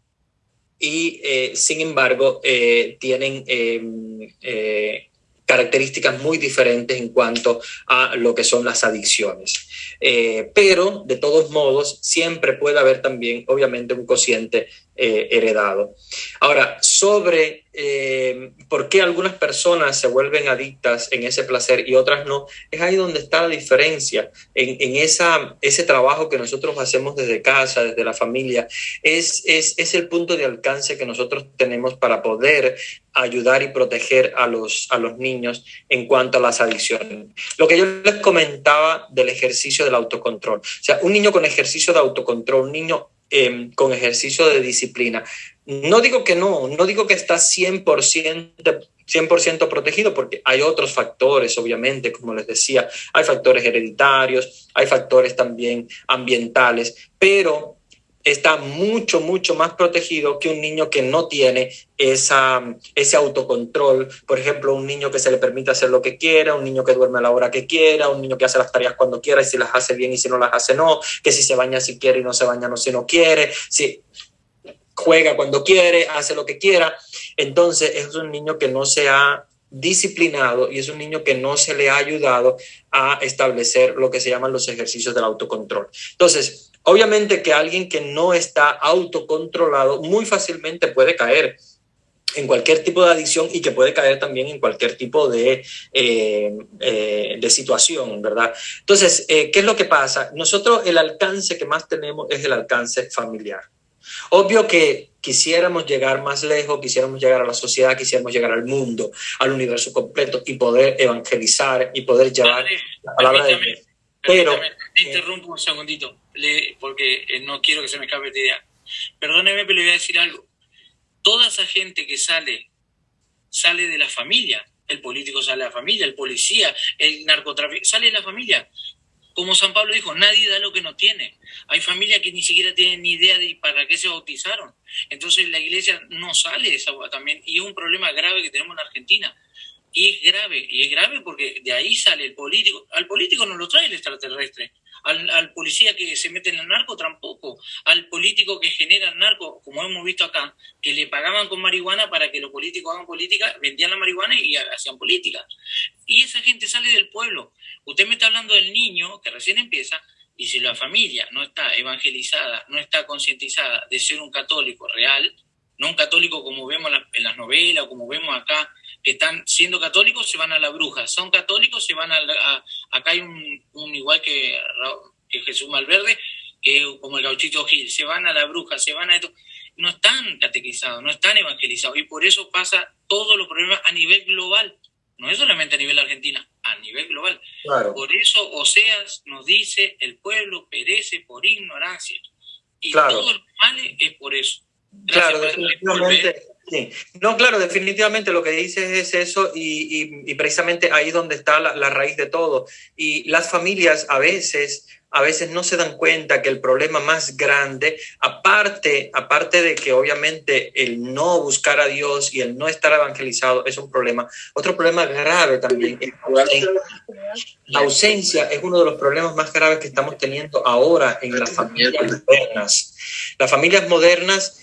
y sin embargo tienen características muy diferentes en cuanto a lo que son las adicciones. Pero de todos modos siempre puede haber también obviamente un cociente heredado. Ahora, sobre por qué algunas personas se vuelven adictas en ese placer y otras no, es ahí donde está la diferencia. En ese trabajo que nosotros hacemos desde casa, desde la familia, es el punto de alcance que nosotros tenemos para poder ayudar y proteger a los niños en cuanto a las adicciones. Lo que yo les comentaba del ejercicio del autocontrol. O sea, un niño con ejercicio de autocontrol, un niño con ejercicio de disciplina. No digo que no digo que está 100% protegido, porque hay otros factores, obviamente, como les decía, hay factores hereditarios, hay factores también ambientales, pero está mucho, mucho más protegido que un niño que no tiene ese autocontrol. Por ejemplo, un niño que se le permite hacer lo que quiera, un niño que duerme a la hora que quiera, un niño que hace las tareas cuando quiera y si las hace bien y si no las hace no, que si se baña si quiere y no se baña no si no quiere, si juega cuando quiere, hace lo que quiera. Entonces es un niño que no se ha disciplinado y es un niño que no se le ha ayudado a establecer lo que se llaman los ejercicios del autocontrol. Entonces, obviamente que alguien que no está autocontrolado muy fácilmente puede caer en cualquier tipo de adicción y que puede caer también en cualquier tipo de situación, ¿verdad? Entonces, ¿qué es lo que pasa? Nosotros el alcance que más tenemos es el alcance familiar. Obvio que quisiéramos llegar más lejos, quisiéramos llegar a la sociedad, quisiéramos llegar al mundo, al universo completo y poder evangelizar y poder llevar la palabra de Dios. Pero te interrumpo un segundito, porque no quiero que se me escape esta idea. Perdóneme, pero le voy a decir algo. Toda esa gente que sale de la familia. El político sale de la familia, el policía, el narcotraficante, sale de la familia. Como San Pablo dijo, nadie da lo que no tiene. Hay familias que ni siquiera tienen ni idea de para qué se bautizaron. Entonces la iglesia no sale de esa también. Y es un problema grave que tenemos en Argentina. Y es grave porque de ahí sale el político. Al político no lo trae el extraterrestre. Al policía que se mete en el narco tampoco. Al político que genera el narco, como hemos visto acá, que le pagaban con marihuana para que los políticos hagan política, vendían la marihuana y hacían política. Y esa gente sale del pueblo. Usted me está hablando del niño que recién empieza, y si la familia no está evangelizada, no está concientizada de ser un católico real, no un católico como vemos en las novelas o como vemos acá, que están siendo católicos, se van a la bruja. Son católicos, se van acá hay un igual que Jesús Malverde, que como el Gauchito Gil, se van a la bruja, se van a esto. No están catequizados, no están evangelizados. Y por eso pasa todos los problemas a nivel global. No es solamente a nivel Argentina, a nivel global. Claro. Por eso Oseas nos dice, el pueblo perece por ignorancia. Y claro, todos los males es por eso. Gracias, claro, definitivamente. Sí. No, claro, definitivamente lo que dices es eso y precisamente ahí donde está la raíz de todo. Y las familias a veces no se dan cuenta que el problema más grande, aparte de que obviamente el no buscar a Dios y el no estar evangelizado es un problema, otro problema grave también es la ausencia. Es uno de los problemas más graves que estamos teniendo ahora en las familias modernas. Las familias modernas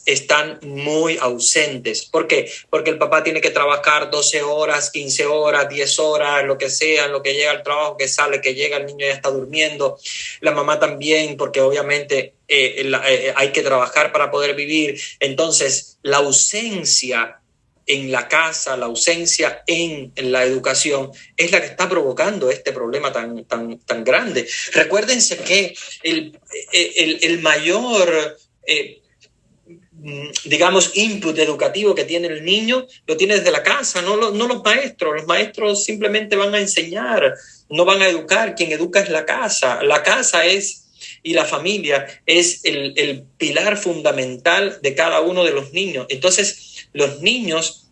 están muy ausentes. ¿Por qué? Porque el papá tiene que trabajar 12 horas, 15 horas, 10 horas, lo que sea, en lo que llega al trabajo, que sale, que llega, el niño ya está durmiendo. La mamá también, porque obviamente hay que trabajar para poder vivir. Entonces, la ausencia en la casa, la ausencia en la educación es la que está provocando este problema tan grande. Recuérdense que el mayor digamos, input educativo que tiene el niño, lo tiene desde la casa, no los maestros. Los maestros simplemente van a enseñar, no van a educar. Quien educa es la casa. La casa y la familia es el pilar fundamental de cada uno de los niños. Entonces, los niños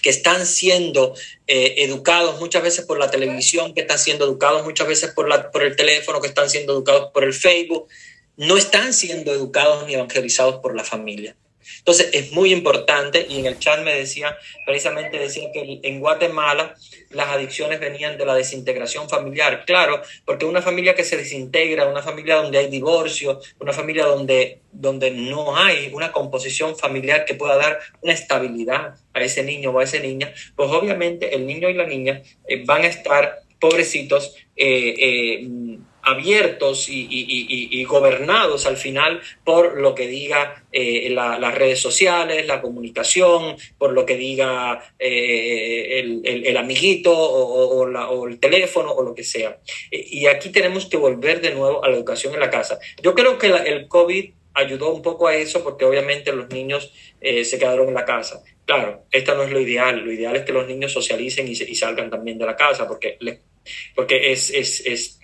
que están siendo educados muchas veces por la televisión, que están siendo educados muchas veces por el teléfono, que están siendo educados por el Facebook, no están siendo educados ni evangelizados por la familia. Entonces es muy importante, y en el chat me decía que en Guatemala las adicciones venían de la desintegración familiar. Claro, porque una familia que se desintegra, una familia donde hay divorcio, una familia donde no hay una composición familiar que pueda dar una estabilidad a ese niño o a esa niña, pues obviamente el niño y la niña van a estar pobrecitos, abiertos y gobernados al final por lo que diga las redes sociales, la comunicación, por lo que diga el amiguito o el teléfono o lo que sea. Y aquí tenemos que volver de nuevo a la educación en la casa. Yo creo que el COVID ayudó un poco a eso porque obviamente los niños se quedaron en la casa. Claro, esto no es lo ideal es que los niños socialicen y salgan también de la casa porque es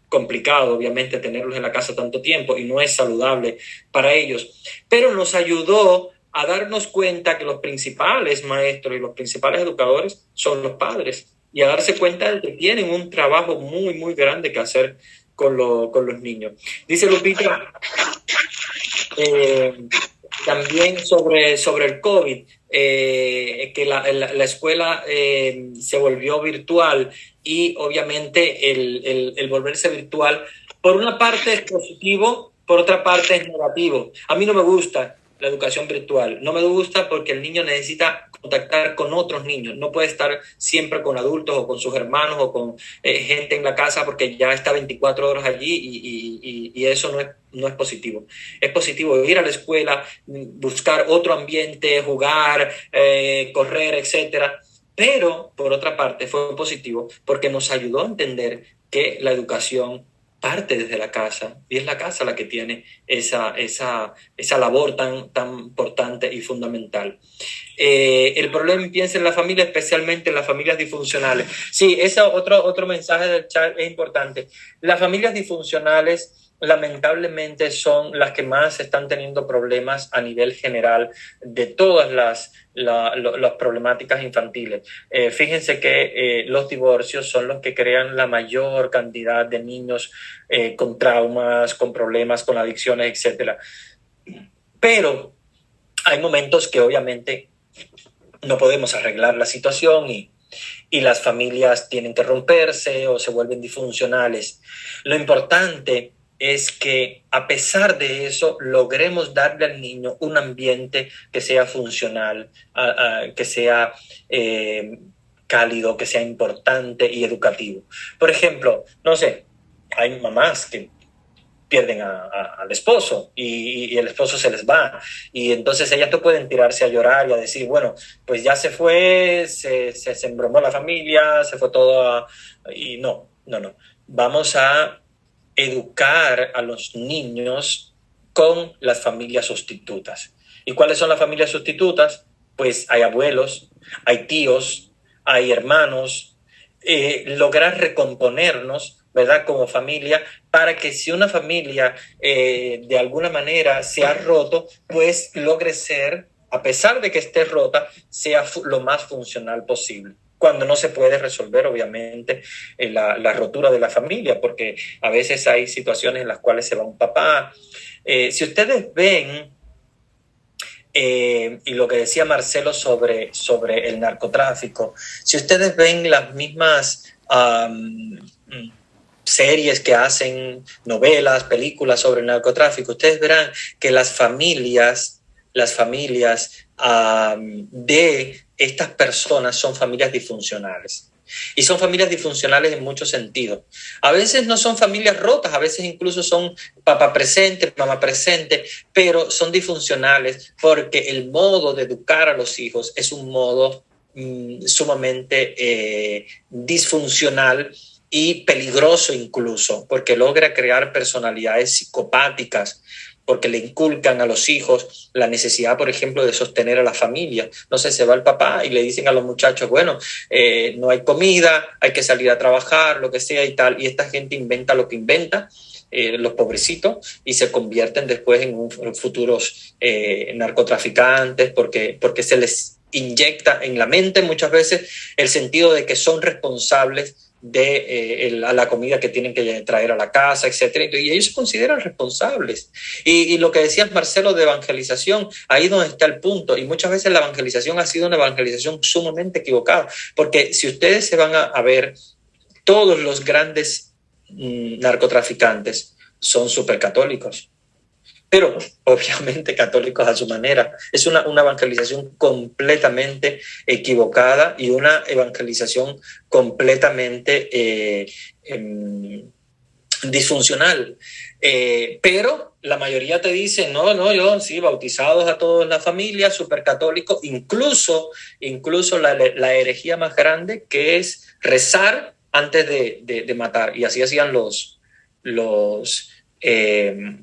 complicado, obviamente, tenerlos en la casa tanto tiempo y no es saludable para ellos. Pero nos ayudó a darnos cuenta que los principales maestros y los principales educadores son los padres y a darse cuenta de que tienen un trabajo muy, muy grande que hacer con los niños. Dice Lupita también sobre el COVID, que la escuela se volvió virtual y obviamente el volverse virtual, por una parte es positivo, por otra parte es negativo. A mí no me gusta la educación virtual, no me gusta porque el niño necesita contactar con otros niños, no puede estar siempre con adultos o con sus hermanos o con gente en la casa porque ya está 24 horas allí y eso no es positivo. Es positivo ir a la escuela, buscar otro ambiente, jugar, correr, etcétera. Pero, por otra parte, fue positivo porque nos ayudó a entender que la educación parte desde la casa y es la casa la que tiene esa labor tan importante y fundamental. El problema empieza en la familia, especialmente en las familias disfuncionales. Sí, ese otro mensaje del chat es importante. Las familias disfuncionales lamentablemente son las que más están teniendo problemas a nivel general de todas las problemáticas infantiles. Fíjense que los divorcios son los que crean la mayor cantidad de niños con traumas, con problemas, con adicciones, etc. Pero hay momentos que obviamente no podemos arreglar la situación y las familias tienen que romperse o se vuelven disfuncionales. Lo importante es que a pesar de eso logremos darle al niño un ambiente que sea funcional, que sea cálido, que sea importante y educativo. Por ejemplo, no sé, hay mamás que pierden al esposo y el esposo se les va y entonces ellas no pueden tirarse a llorar y a decir, bueno, pues ya se fue, se embromó la familia, se fue todo y no. Vamos a educar a los niños con las familias sustitutas. ¿Y cuáles son las familias sustitutas? Pues hay abuelos, hay tíos, hay hermanos, lograr recomponernos, ¿verdad? Como familia, para que si una familia de alguna manera se ha roto, pues logre ser, a pesar de que esté rota, sea lo más funcional posible. Cuando no se puede resolver, obviamente, la rotura de la familia, porque a veces hay situaciones en las cuales se va un papá. Si ustedes ven, y lo que decía Marcelo sobre el narcotráfico, si ustedes ven las mismas series que hacen, novelas, películas sobre el narcotráfico, ustedes verán que las familias de estas personas son familias disfuncionales. Y son familias disfuncionales en muchos sentidos. A veces no son familias rotas, a veces incluso son papá presente, mamá presente, pero son disfuncionales porque el modo de educar a los hijos es un modo sumamente disfuncional y peligroso incluso, porque logra crear personalidades psicopáticas, porque le inculcan a los hijos la necesidad, por ejemplo, de sostener a la familia. No sé, se va el papá y le dicen a los muchachos, bueno, no hay comida, hay que salir a trabajar, lo que sea y tal, y esta gente inventa lo que inventa, los pobrecitos, y se convierten después en futuros narcotraficantes, porque se les inyecta en la mente muchas veces el sentido de que son responsables de la comida que tienen que traer a la casa, etcétera, y ellos se consideran responsables. Y lo que decías, Marcelo, de evangelización, ahí es donde está el punto, y muchas veces la evangelización ha sido una evangelización sumamente equivocada, porque si ustedes se van a ver, todos los grandes narcotraficantes son supercatólicos, pero obviamente católicos a su manera. Es una evangelización completamente equivocada y una evangelización completamente disfuncional. Pero la mayoría te dice, no, yo sí, bautizados a toda la familia, súper católico, incluso la herejía más grande, que es rezar antes de matar. Y así hacían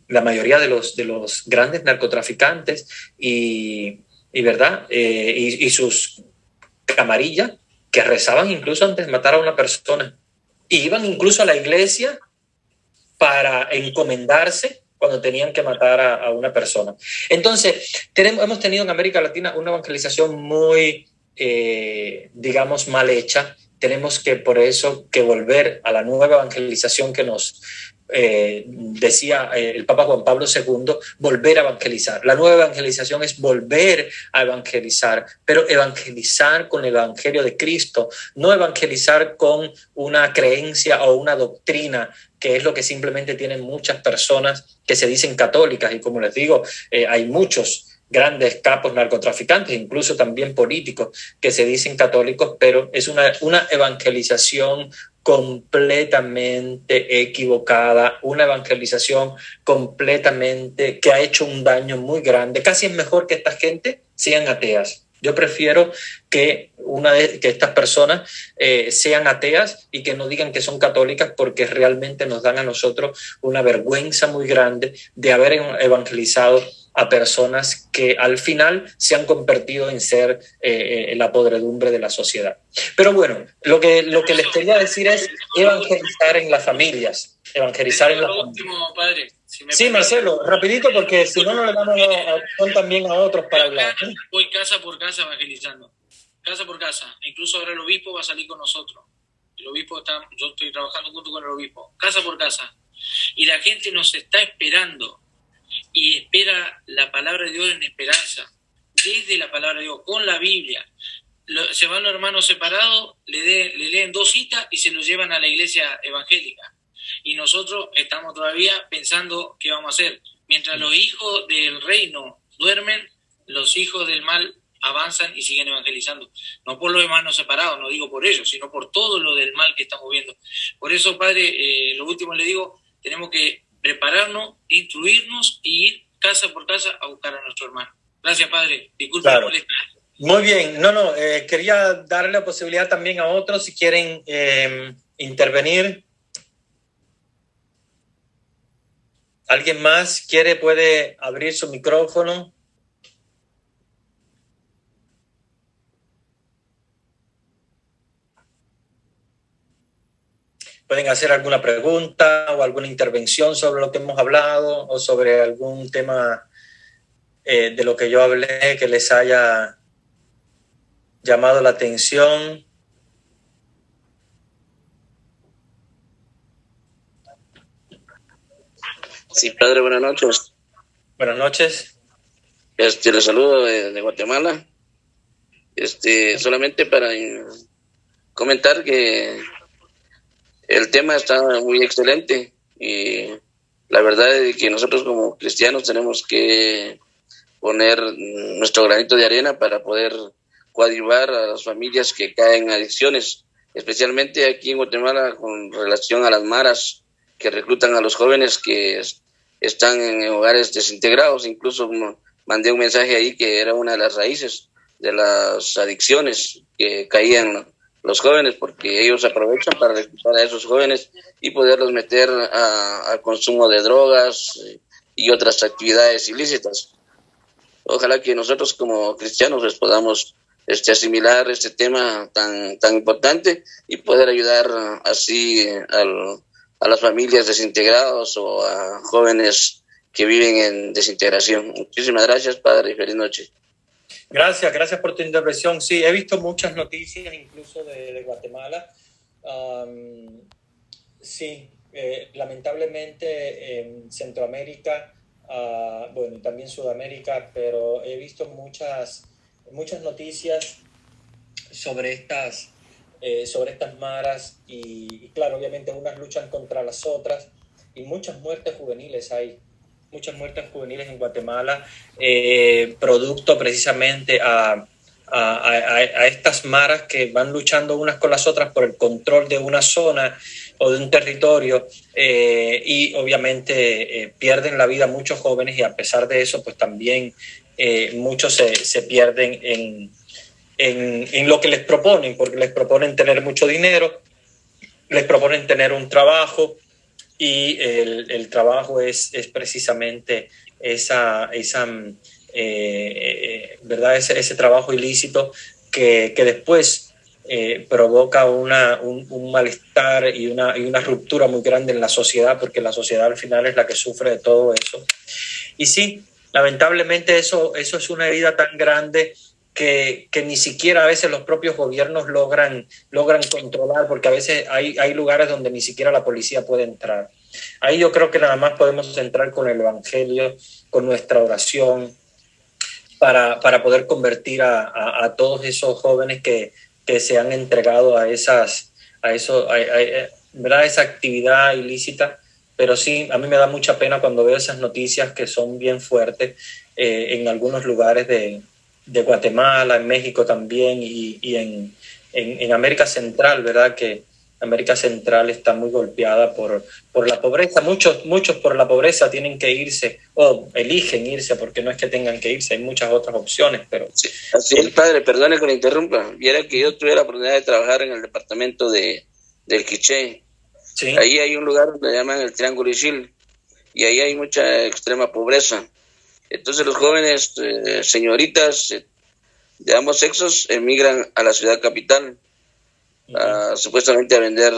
la mayoría de los grandes narcotraficantes ¿verdad? Y sus camarillas, que rezaban incluso antes de matar a una persona. Y iban incluso a la iglesia para encomendarse cuando tenían que matar a una persona. Entonces, hemos tenido en América Latina una evangelización muy, digamos, mal hecha. Tenemos que, por eso, que volver a la nueva evangelización que nos decía el Papa Juan Pablo II, volver a evangelizar. La nueva evangelización es volver a evangelizar, pero evangelizar con el Evangelio de Cristo, no evangelizar con una creencia o una doctrina, que es lo que simplemente tienen muchas personas que se dicen católicas. Y como les digo, hay muchos grandes capos narcotraficantes, incluso también políticos, que se dicen católicos, pero es una evangelización completamente equivocada, una evangelización completamente que ha hecho un daño muy grande. Casi es mejor que esta gente sean ateas. Yo prefiero que estas personas sean ateas y que no digan que son católicas, porque realmente nos dan a nosotros una vergüenza muy grande de haber evangelizado a personas que al final se han convertido en ser la podredumbre de la sociedad. Pero bueno, lo que les quería decir es evangelizar en las familias. Evangelizar en las familias. Último, padre. Sí, Marcelo, rapidito, porque si no, no le damos opción también a otros para hablar. Voy casa por casa evangelizando. Casa por casa. Incluso ahora el obispo va a salir con nosotros. El obispo yo estoy trabajando junto con el obispo. Casa por casa. Y la gente nos está esperando. Y espera la palabra de Dios en esperanza, desde la palabra de Dios, con la Biblia. Se van los hermanos separados, le leen 2 citas y se los llevan a la iglesia evangélica. Y nosotros estamos todavía pensando qué vamos a hacer. Mientras los hijos del reino duermen, los hijos del mal avanzan y siguen evangelizando. No por los hermanos separados, no digo por ellos, sino por todo lo del mal que estamos viendo. Por eso, padre, lo último le digo, tenemos que prepararnos, instruirnos y ir casa por casa a buscar a nuestro hermano. Gracias, padre. Disculpe la molestia. Muy bien. Quería darle la posibilidad también a otros si quieren intervenir. ¿Alguien más puede abrir su micrófono? Pueden hacer alguna pregunta o alguna intervención sobre lo que hemos hablado o sobre algún tema de lo que yo hablé que les haya llamado la atención. Sí, padre, buenas noches. Buenas noches. Les saludo de Guatemala. Solamente para comentar que el tema está muy excelente y la verdad es que nosotros como cristianos tenemos que poner nuestro granito de arena para poder coadyuvar a las familias que caen en adicciones, especialmente aquí en Guatemala con relación a las maras que reclutan a los jóvenes que están en hogares desintegrados. Incluso mandé un mensaje ahí que era una de las raíces de las adicciones que caían los jóvenes, porque ellos aprovechan para reclutar a esos jóvenes y poderlos meter al consumo de drogas y otras actividades ilícitas. Ojalá que nosotros como cristianos les podamos asimilar este tema tan importante y poder ayudar así a las familias desintegradas o a jóvenes que viven en desintegración. Muchísimas gracias, padre, y feliz noche. Gracias por tu intervención. Sí, he visto muchas noticias incluso de Guatemala. Lamentablemente en Centroamérica, bueno, y también Sudamérica, pero he visto muchas noticias sobre estas maras y claro, obviamente unas luchan contra las otras y muchas muertes juveniles hay. Muchas muertes juveniles en Guatemala, producto precisamente a estas maras que van luchando unas con las otras por el control de una zona o de un territorio, y obviamente pierden la vida muchos jóvenes, y a pesar de eso pues también muchos se pierden en lo que les proponen, porque les proponen tener mucho dinero, les proponen tener un trabajo, y el trabajo es precisamente ¿verdad? Ese trabajo ilícito que después provoca un malestar y una ruptura muy grande en la sociedad, porque la sociedad al final es la que sufre de todo eso. Y sí, lamentablemente eso es una herida tan grande que ni siquiera a veces los propios gobiernos logran controlar, porque a veces hay lugares donde ni siquiera la policía puede entrar. Ahí yo creo que nada más podemos entrar con el Evangelio, con nuestra oración, para poder convertir a todos esos jóvenes que se han entregado a esa actividad ilícita. Pero sí, a mí me da mucha pena cuando veo esas noticias que son bien fuertes en algunos lugares de Guatemala, en México también, y en América Central, ¿verdad? Que América Central está muy golpeada por la pobreza. Muchos por la pobreza tienen que irse o eligen irse, porque no es que tengan que irse, hay muchas otras opciones. Pero sí, así es, padre, perdone que lo interrumpa. Viera que yo tuve la oportunidad de trabajar en el departamento del Quiché. Sí. Ahí hay un lugar donde llaman el Triángulo Isil, y ahí hay mucha extrema pobreza. Entonces los jóvenes, señoritas de ambos sexos, emigran a la ciudad capital, supuestamente a vender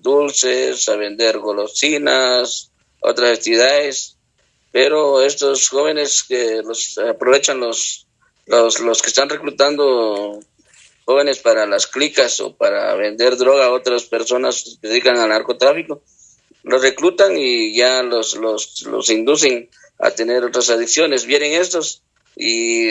dulces, a vender golosinas, otras actividades, pero estos jóvenes que los aprovechan los que están reclutando jóvenes para las clicas o para vender droga a otras personas que se dedican al narcotráfico, los reclutan y ya los inducen a tener otras adicciones. Vienen estos y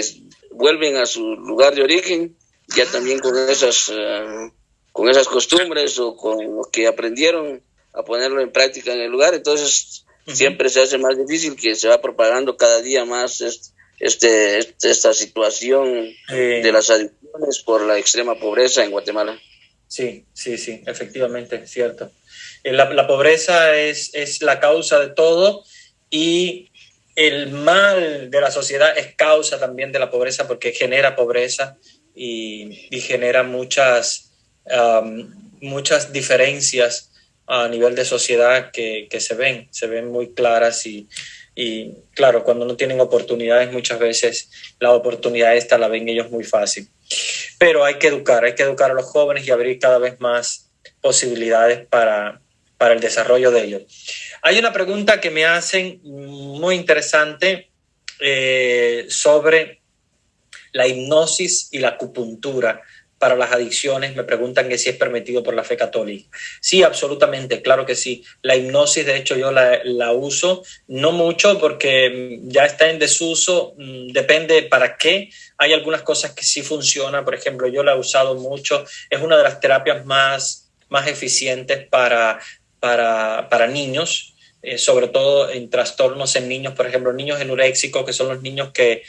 vuelven a su lugar de origen, ya también con esas costumbres o con lo que aprendieron, a ponerlo en práctica en el lugar. Entonces siempre se hace más difícil, que se va propagando cada día más esta situación de las adicciones por la extrema pobreza en Guatemala. Sí, efectivamente, cierto. La pobreza es la causa de todo, y el mal de la sociedad es causa también de la pobreza, porque genera pobreza y genera muchas diferencias a nivel de sociedad que se ven muy claras, y claro, cuando no tienen oportunidades, muchas veces la oportunidad esta la ven ellos muy fácil. Pero hay que educar a los jóvenes y abrir cada vez más posibilidades para el desarrollo de ellos. Hay una pregunta que me hacen muy interesante sobre la hipnosis y la acupuntura para las adicciones. Me preguntan que si es permitido por la fe católica. Sí, absolutamente, claro que sí. La hipnosis, de hecho, yo la uso, no mucho porque ya está en desuso, depende para qué. Hay algunas cosas que sí funcionan, por ejemplo, yo la he usado mucho, es una de las terapias más eficientes para niños, sobre todo en trastornos en niños, por ejemplo, niños anoréxicos, que son los niños que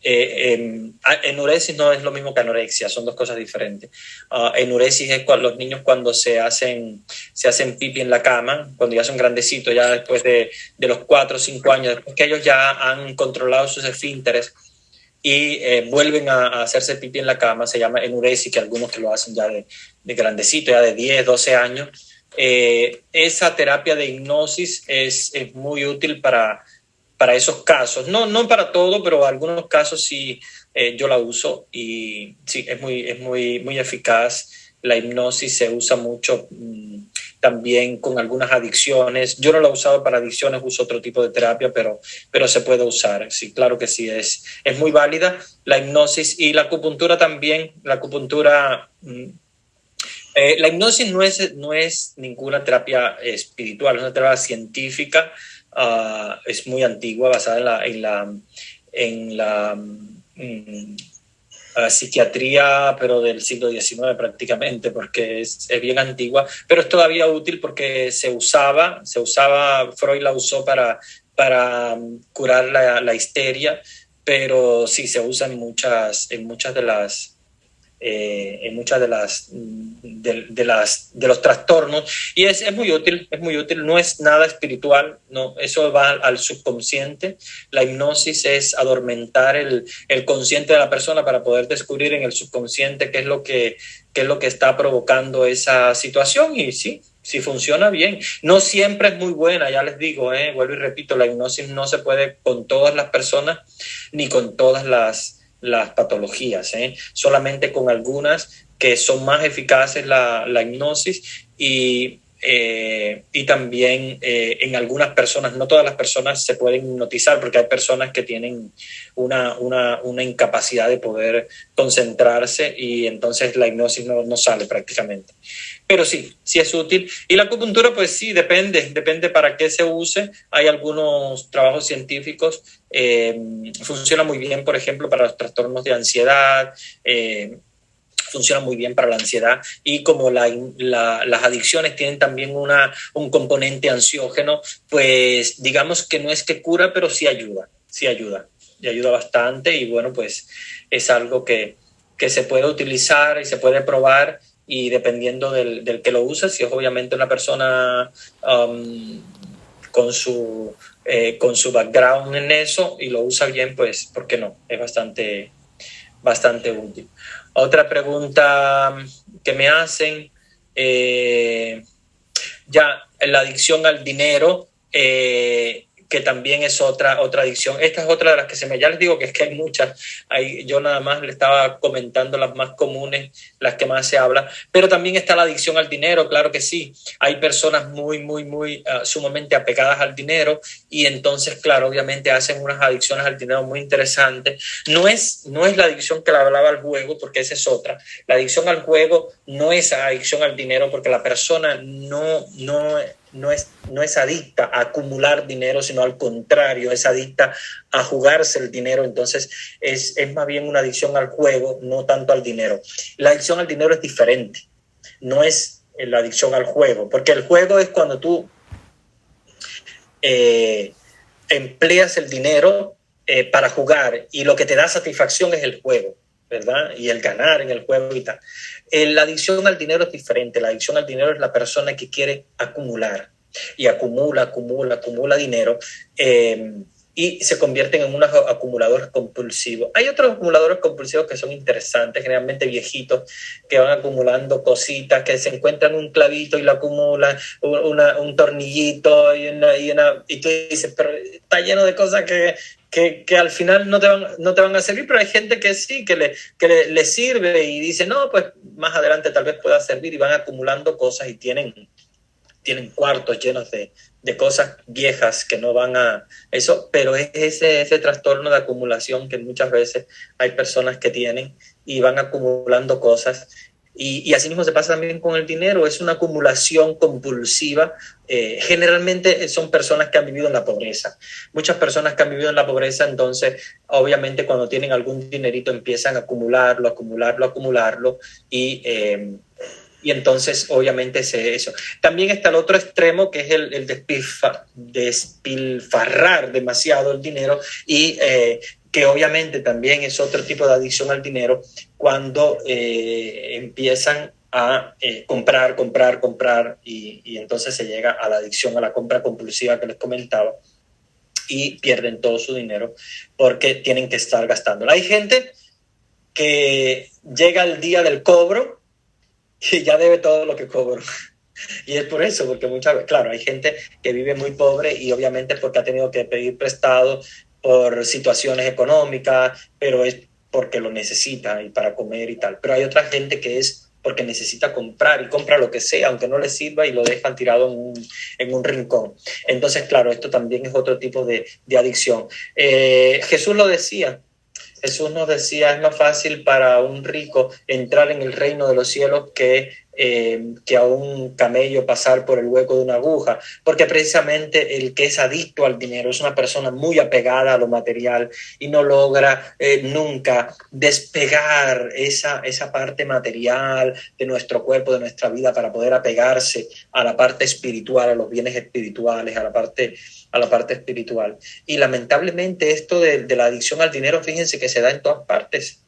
enuresis no es lo mismo que anorexia, son dos cosas diferentes. Enuresis es los niños cuando se hacen pipi en la cama, cuando ya son grandecitos, ya después de los 4 o 5 años, después que ellos ya han controlado sus esfínteres y vuelven a hacerse pipi en la cama, se llama enuresis, que algunos que lo hacen ya de grandecito, ya de 10, 12 años. Esa terapia de hipnosis es muy útil para esos casos, no para todo, pero algunos casos sí, yo la uso, y sí, es muy eficaz. La hipnosis se usa mucho también con algunas adicciones. Yo no la he usado para adicciones, uso otro tipo de terapia, pero se puede usar. Sí, claro que sí, es muy válida la hipnosis, y la acupuntura también. La acupuntura, la hipnosis no es ninguna terapia espiritual, es una terapia científica. Es muy antigua, basada en la psiquiatría, pero del siglo XIX prácticamente, porque es bien antigua, pero es todavía útil porque se usaba, Freud la usó para curar la histeria, pero sí se usa en muchas de las en muchas de los trastornos, y es muy útil, no es nada espiritual, no, eso va al subconsciente. La hipnosis es adormentar el consciente de la persona para poder descubrir en el subconsciente qué es lo que está provocando esa situación, y sí funciona bien. No siempre es muy buena, ya les digo, vuelvo y repito, la hipnosis no se puede con todas las personas ni con todas las patologías, solamente con algunas que son más eficaces la hipnosis, y también en algunas personas, no todas las personas se pueden hipnotizar, porque hay personas que tienen una incapacidad de poder concentrarse, y entonces la hipnosis no sale prácticamente. Pero sí es útil. Y la acupuntura, pues sí, depende para qué se use. Hay algunos trabajos científicos, funciona muy bien, por ejemplo, para los trastornos de ansiedad, funciona muy bien para la ansiedad, y como las adicciones tienen también un componente ansiógeno, pues digamos que no es que cura, pero sí ayuda y ayuda bastante, y bueno, pues es algo que se puede utilizar y se puede probar, y dependiendo del que lo usa, si es obviamente una persona con su background en eso y lo usa bien, pues ¿por qué no? Es bastante útil. Otra pregunta que me hacen, ya la adicción al dinero, que también es otra adicción. Esta es otra de las que ya les digo que es que hay muchas. Yo nada más le estaba comentando las más comunes, las que más se habla, pero también está la adicción al dinero, claro que sí. Hay personas muy sumamente apegadas al dinero, y entonces, claro, obviamente hacen unas adicciones al dinero muy interesantes. No es la adicción que le hablaba al juego, porque esa es otra. La adicción al juego no es adicción al dinero, porque la persona no es adicta a acumular dinero, sino al contrario, es adicta a jugarse el dinero. Entonces es más bien una adicción al juego, no tanto al dinero. La adicción al dinero es diferente, no es la adicción al juego, porque el juego es cuando tú empleas el dinero para jugar, y lo que te da satisfacción es el juego, ¿verdad? Y el ganar en el juego y tal. La adicción al dinero es diferente. La adicción al dinero es la persona que quiere acumular, y acumula dinero, y se convierten en unos acumuladores compulsivos. Hay otros acumuladores compulsivos que son interesantes, generalmente viejitos, que van acumulando cositas, que se encuentran un clavito y lo acumulan, un tornillito, y tú dices, pero está lleno de cosas que al final no te van a servir, pero hay gente que sí, que le sirve, y dice, no, pues más adelante tal vez pueda servir, y van acumulando cosas, y tienen cuartos llenos de cosas viejas que no van a eso, pero es ese trastorno de acumulación que muchas veces hay personas que tienen, y van acumulando cosas. Y así mismo se pasa también con el dinero, es una acumulación compulsiva. Generalmente son personas que han vivido en la pobreza. Muchas personas que han vivido en la pobreza, entonces obviamente cuando tienen algún dinerito empiezan a acumularlo, y entonces obviamente es eso. También está el otro extremo, que es el despilfarrar demasiado el dinero, y que obviamente también es otro tipo de adicción al dinero, cuando empiezan a comprar, y entonces se llega a la adicción a la compra compulsiva que les comentaba, y pierden todo su dinero porque tienen que estar gastándolo. Hay gente que llega el día del cobro y ya debe todo lo que cobró. Y es por eso, porque muchas veces, claro, hay gente que vive muy pobre, y obviamente porque ha tenido que pedir prestado por situaciones económicas, pero es porque lo necesita y para comer y tal. Pero hay otra gente que es porque necesita comprar, y compra lo que sea, aunque no le sirva, y lo dejan tirado en un rincón. Entonces, claro, esto también es otro tipo de adicción. Jesús lo decía. Jesús nos decía, es más fácil para un rico entrar en el reino de los cielos que a un camello pasar por el hueco de una aguja, porque precisamente el que es adicto al dinero es una persona muy apegada a lo material, y no logra nunca despegar esa parte material de nuestro cuerpo, de nuestra vida, para poder apegarse a la parte espiritual, a los bienes espirituales, a la parte espiritual. Y lamentablemente esto de la adicción al dinero, fíjense que se da en todas partes.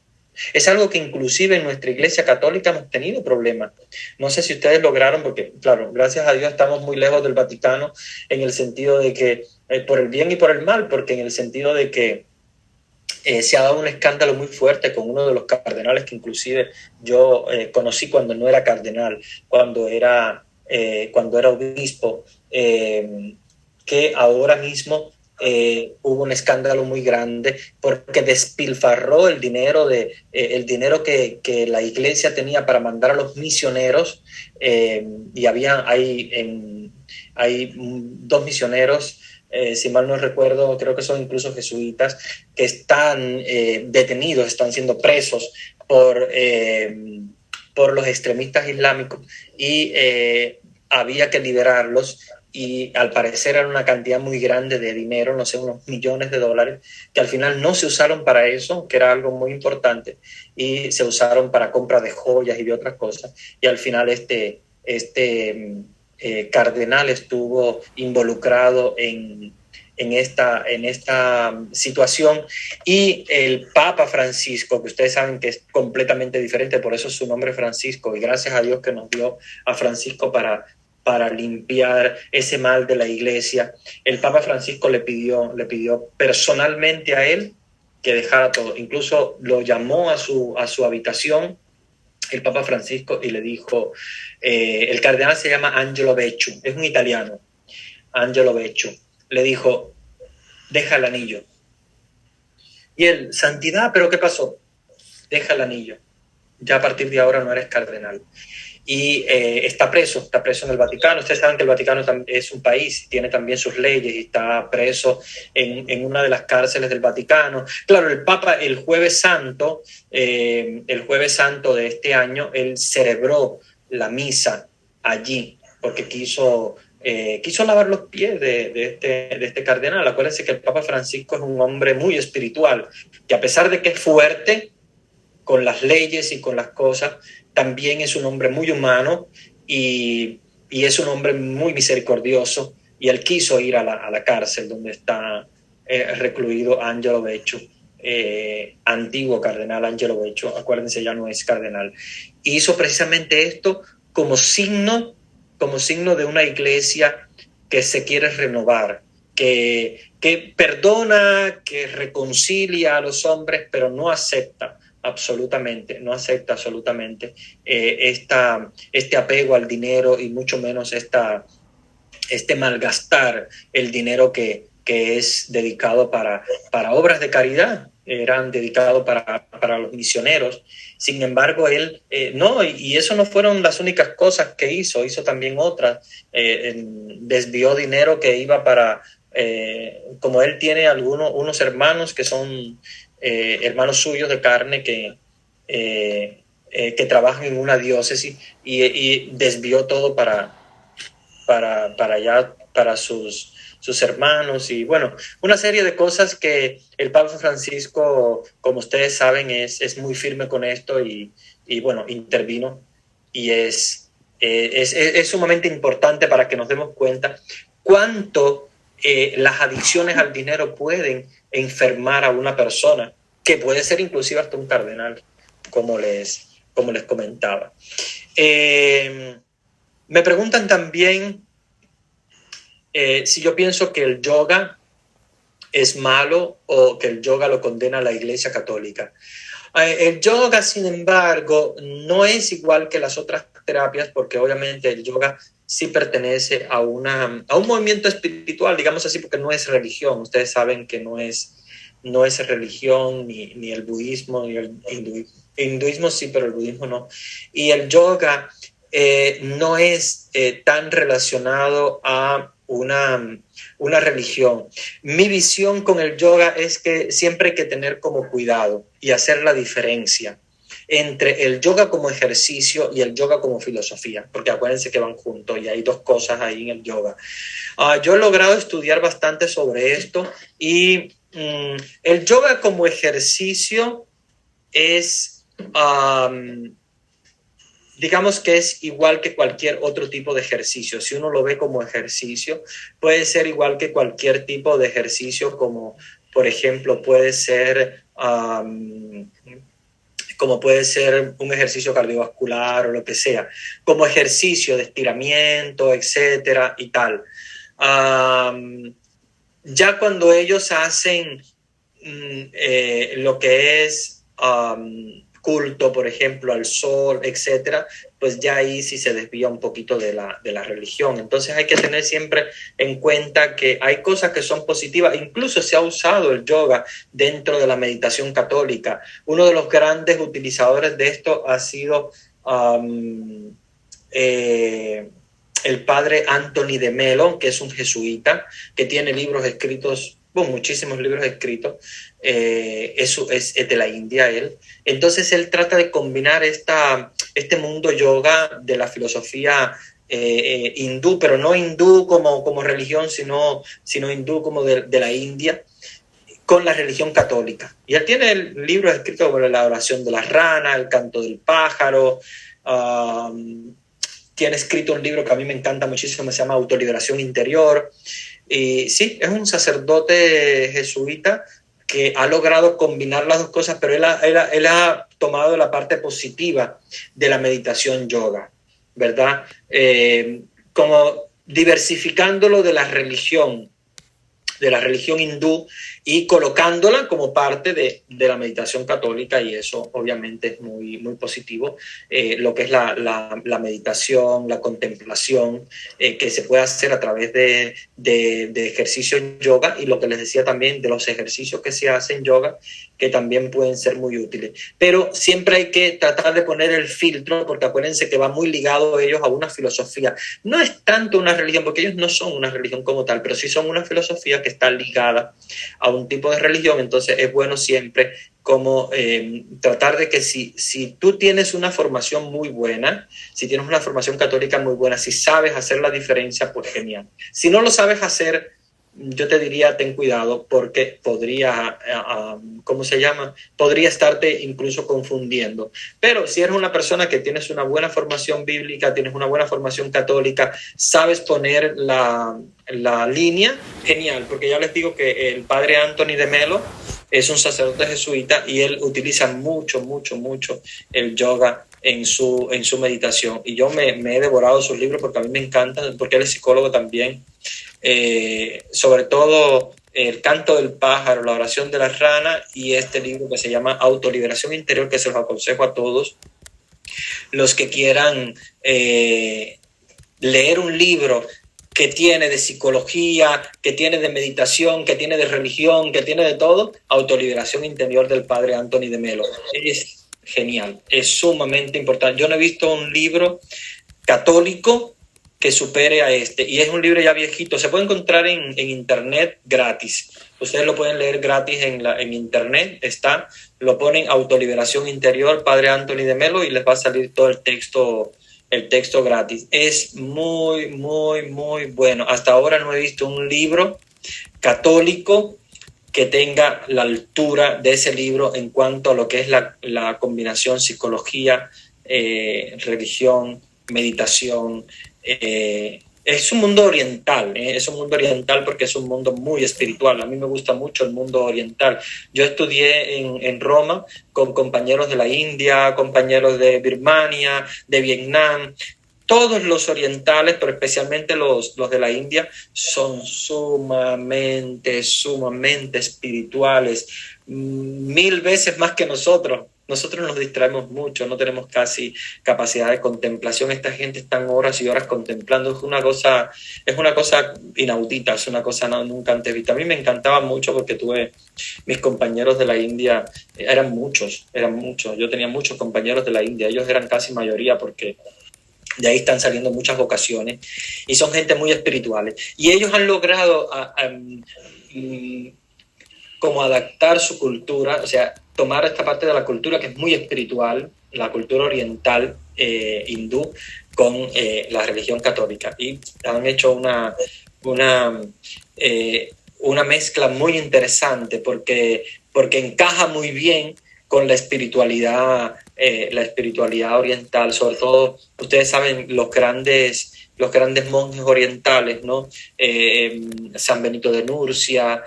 Es algo que inclusive en nuestra Iglesia Católica hemos tenido problemas. No sé si ustedes lograron, porque claro, gracias a Dios estamos muy lejos del Vaticano en el sentido de que, por el bien y por el mal, porque en el sentido de que se ha dado un escándalo muy fuerte con uno de los cardenales que inclusive yo conocí cuando no era cardenal, cuando era obispo, que ahora mismo hubo un escándalo muy grande porque despilfarró el dinero que la iglesia tenía para mandar a los misioneros, y hay dos misioneros, si mal no recuerdo, creo que son incluso jesuitas, que están detenidos, están siendo presos por los extremistas islámicos, y había que liberarlos, y al parecer era una cantidad muy grande de dinero, no sé, unos millones de dólares, que al final no se usaron para eso, que era algo muy importante, y se usaron para compra de joyas y de otras cosas, y al final este cardenal estuvo involucrado en esta situación, y el Papa Francisco, que ustedes saben que es completamente diferente, por eso es su nombre Francisco, y gracias a Dios que nos dio a Francisco para limpiar ese mal de la iglesia. El Papa Francisco le pidió personalmente a él que dejara todo, incluso lo llamó a su habitación el Papa Francisco y le dijo, el cardenal se llama Angelo Becciu, es un italiano, Angelo Becciu, le dijo, deja el anillo. Y él, santidad, ¿pero qué pasó? Deja el anillo, ya a partir de ahora no eres cardenal. Y está preso en el Vaticano. Ustedes saben que el Vaticano es un país, tiene también sus leyes, y está preso en una de las cárceles del Vaticano. Claro, el Papa el jueves santo de este año, él celebró la misa allí porque quiso lavar los pies de este cardenal. Acuérdense que el Papa Francisco es un hombre muy espiritual, que a pesar de que es fuerte con las leyes y con las cosas, también es un hombre muy humano, y es un hombre muy misericordioso, y él quiso ir a la cárcel donde está recluido Angelo Becciu, antiguo cardenal Angelo Becciu, acuérdense, ya no es cardenal. Hizo precisamente esto como signo de una iglesia que se quiere renovar, que perdona, que reconcilia a los hombres, pero no acepta absolutamente este apego al dinero, y mucho menos este malgastar el dinero que es dedicado para obras de caridad, eran dedicados para los misioneros. Sin embargo, él no, y eso no fueron las únicas cosas que hizo también otras. Desvió dinero que iba para, como él tiene unos hermanos que son hermanos suyos de carne que trabajan en una diócesis, y desvió todo para allá, para sus hermanos, y bueno, una serie de cosas que el Papa Francisco, como ustedes saben, es muy firme con esto, y bueno, intervino, y es sumamente importante para que nos demos cuenta cuánto las adicciones al dinero pueden enfermar a una persona, que puede ser inclusive hasta un cardenal, como les comentaba. Me preguntan también si yo pienso que el yoga es malo, o que el yoga lo condena la Iglesia Católica. El yoga, sin embargo, no es igual que las otras terapias, porque obviamente el yoga sí pertenece a un movimiento espiritual, digamos así, porque no es religión. Ustedes saben que no es religión, ni el budismo, ni el hinduismo. El hinduismo sí, pero el budismo no. Y el yoga no es tan relacionado a una religión. Mi visión con el yoga es que siempre hay que tener como cuidado y hacer la diferencia entre el yoga como ejercicio y el yoga como filosofía, porque acuérdense que van juntos, y hay dos cosas ahí en el yoga. Yo he logrado estudiar bastante sobre esto, y el yoga como ejercicio es, digamos que es igual que cualquier otro tipo de ejercicio. Si uno lo ve como ejercicio, puede ser igual que cualquier tipo de ejercicio, como por ejemplo puede ser como puede ser un ejercicio cardiovascular o lo que sea, como ejercicio de estiramiento, etcétera y tal. Ya cuando ellos hacen lo que es culto, por ejemplo, al sol, etcétera, pues ya ahí sí se desvía un poquito de la religión. Entonces hay que tener siempre en cuenta que hay cosas que son positivas. Incluso se ha usado el yoga dentro de la meditación católica. Uno de los grandes utilizadores de esto ha sido el padre Anthony de Melo, que es un jesuita, que tiene libros escritos, muchísimos libros escritos, es de la India él. Entonces él trata de combinar este mundo yoga de la filosofía hindú, pero no hindú como religión, sino hindú como de la India, con la religión católica. Y él tiene libros escritos sobre la oración de la rana, el canto del pájaro. Tiene escrito un libro que a mí me encanta muchísimo, se llama Autoliberación Interior. Y sí, es un sacerdote jesuita que ha logrado combinar las dos cosas, pero él ha tomado la parte positiva de la meditación yoga, ¿verdad? Como diversificándolo de la religión hindú y colocándola como parte de la meditación católica, y eso obviamente es muy, muy positivo. Lo que es la meditación, la contemplación, que se puede hacer a través de ejercicios yoga, y lo que les decía también de los ejercicios que se hacen yoga, que también pueden ser muy útiles. Pero siempre hay que tratar de poner el filtro, porque acuérdense que va muy ligado ellos a una filosofía. No es tanto una religión, porque ellos no son una religión como tal, pero sí son una filosofía que está ligada a un tipo de religión. Entonces es bueno siempre como tratar de que si tú tienes una formación muy buena, si tienes una formación católica muy buena, si sabes hacer la diferencia, pues genial. Si no lo sabes hacer, yo te diría, ten cuidado, porque podría, podría estarte incluso confundiendo. Pero si eres una persona que tienes una buena formación bíblica, tienes una buena formación católica, sabes poner la línea, genial, porque ya les digo que el padre Anthony de Melo es un sacerdote jesuita y él utiliza mucho el yoga en su meditación. Y yo me he devorado sus libros porque a mí me encantan, porque él es psicólogo también. Sobre todo El canto del pájaro, La oración de la rana, y este libro que se llama Autoliberación Interior, que se los aconsejo a todos los que quieran leer un libro que tiene de psicología, que tiene de meditación, que tiene de religión, que tiene de todo. Autoliberación Interior del padre Anthony de Melo. Es genial, es sumamente importante. Yo no he visto un libro católico que supere a este, y es un libro ya viejito. Se puede encontrar en internet gratis. Ustedes lo pueden leer gratis en internet, lo ponen Autoliberación Interior, padre Anthony de Melo, y les va a salir todo el texto gratis. Es muy bueno. Hasta ahora no he visto un libro católico que tenga la altura de ese libro en cuanto a lo que es la combinación psicología, religión, meditación. Es un mundo oriental, es un mundo oriental porque es un mundo muy espiritual. A mí me gusta mucho el mundo oriental. Yo estudié en Roma con compañeros de la India, compañeros de Birmania, de Vietnam. Todos los orientales, pero especialmente los de la India, son sumamente espirituales, 1000 veces más que nosotros. Nosotros nos distraemos mucho, no tenemos casi capacidad de contemplación. Esta gente está horas y horas contemplando. Es una cosa inaudita, es una cosa nunca antes vista. A mí me encantaba mucho porque tuve mis compañeros de la India, eran muchos. Yo tenía muchos compañeros de la India, ellos eran casi mayoría porque de ahí están saliendo muchas vocaciones y son gente muy espirituales. Y ellos han logrado como adaptar su cultura, o sea, tomar esta parte de la cultura que es muy espiritual, la cultura oriental hindú, con la religión católica, y han hecho una mezcla muy interesante porque encaja muy bien con la espiritualidad oriental. Sobre todo, ustedes saben, los grandes monjes orientales, ¿no? San Benito de Nurcia,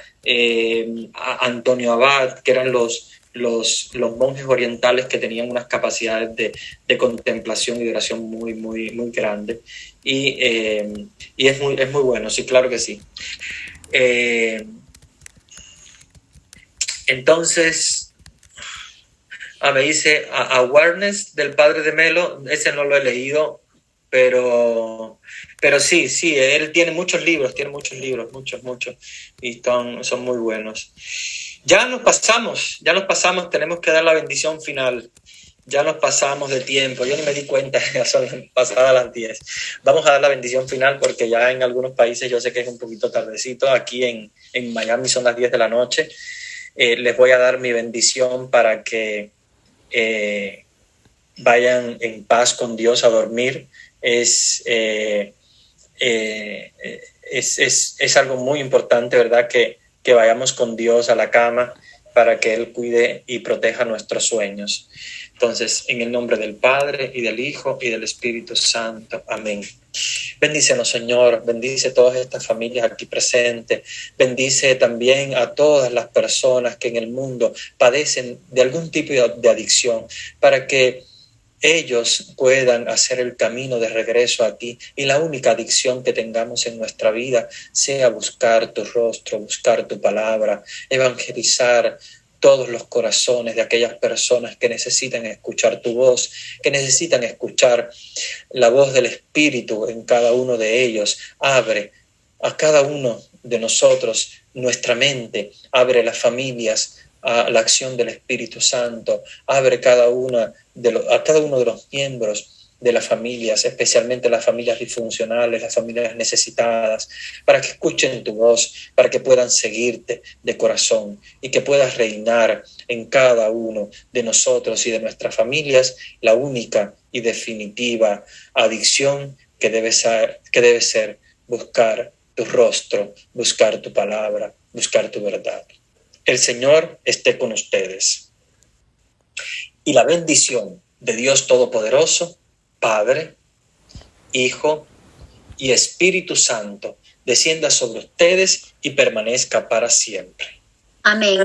Antonio Abad, que eran los los monjes orientales, que tenían unas capacidades de contemplación y de oración muy, muy, muy grandes. Y es muy bueno, sí, claro que sí. Entonces, me dice Awareness del padre de Melo, ese no lo he leído, pero sí, él tiene muchos libros, muchos, y son muy buenos. Ya nos pasamos, tenemos que dar la bendición final. Ya nos pasamos de tiempo, yo ni me di cuenta, ya son pasadas las 10. Vamos a dar la bendición final porque ya en algunos países yo sé que es un poquito tardecito. Aquí en Miami son las 10 de la noche. Les voy a dar mi bendición para que vayan en paz con Dios a dormir. Es algo muy importante, ¿verdad? Que vayamos con Dios a la cama para que Él cuide y proteja nuestros sueños. Entonces, en el nombre del Padre, y del Hijo, y del Espíritu Santo. Amén. Bendícenos, Señor. Bendice todas estas familias aquí presentes. Bendice también a todas las personas que en el mundo padecen de algún tipo de adicción, para que ellos puedan hacer el camino de regreso a ti, y la única adicción que tengamos en nuestra vida sea buscar tu rostro, buscar tu palabra, evangelizar todos los corazones de aquellas personas que necesitan escuchar tu voz, que necesitan escuchar la voz del Espíritu en cada uno de ellos. Abre a cada uno de nosotros nuestra mente, abre las familias a la acción del Espíritu Santo, abre a cada uno de los miembros de las familias, especialmente las familias disfuncionales, las familias necesitadas, para que escuchen tu voz, para que puedan seguirte de corazón y que puedas reinar en cada uno de nosotros y de nuestras familias la única y definitiva adicción que debe ser buscar tu rostro, buscar tu palabra, buscar tu verdad. El Señor esté con ustedes. Y la bendición de Dios Todopoderoso, Padre, Hijo y Espíritu Santo, descienda sobre ustedes y permanezca para siempre. Amén.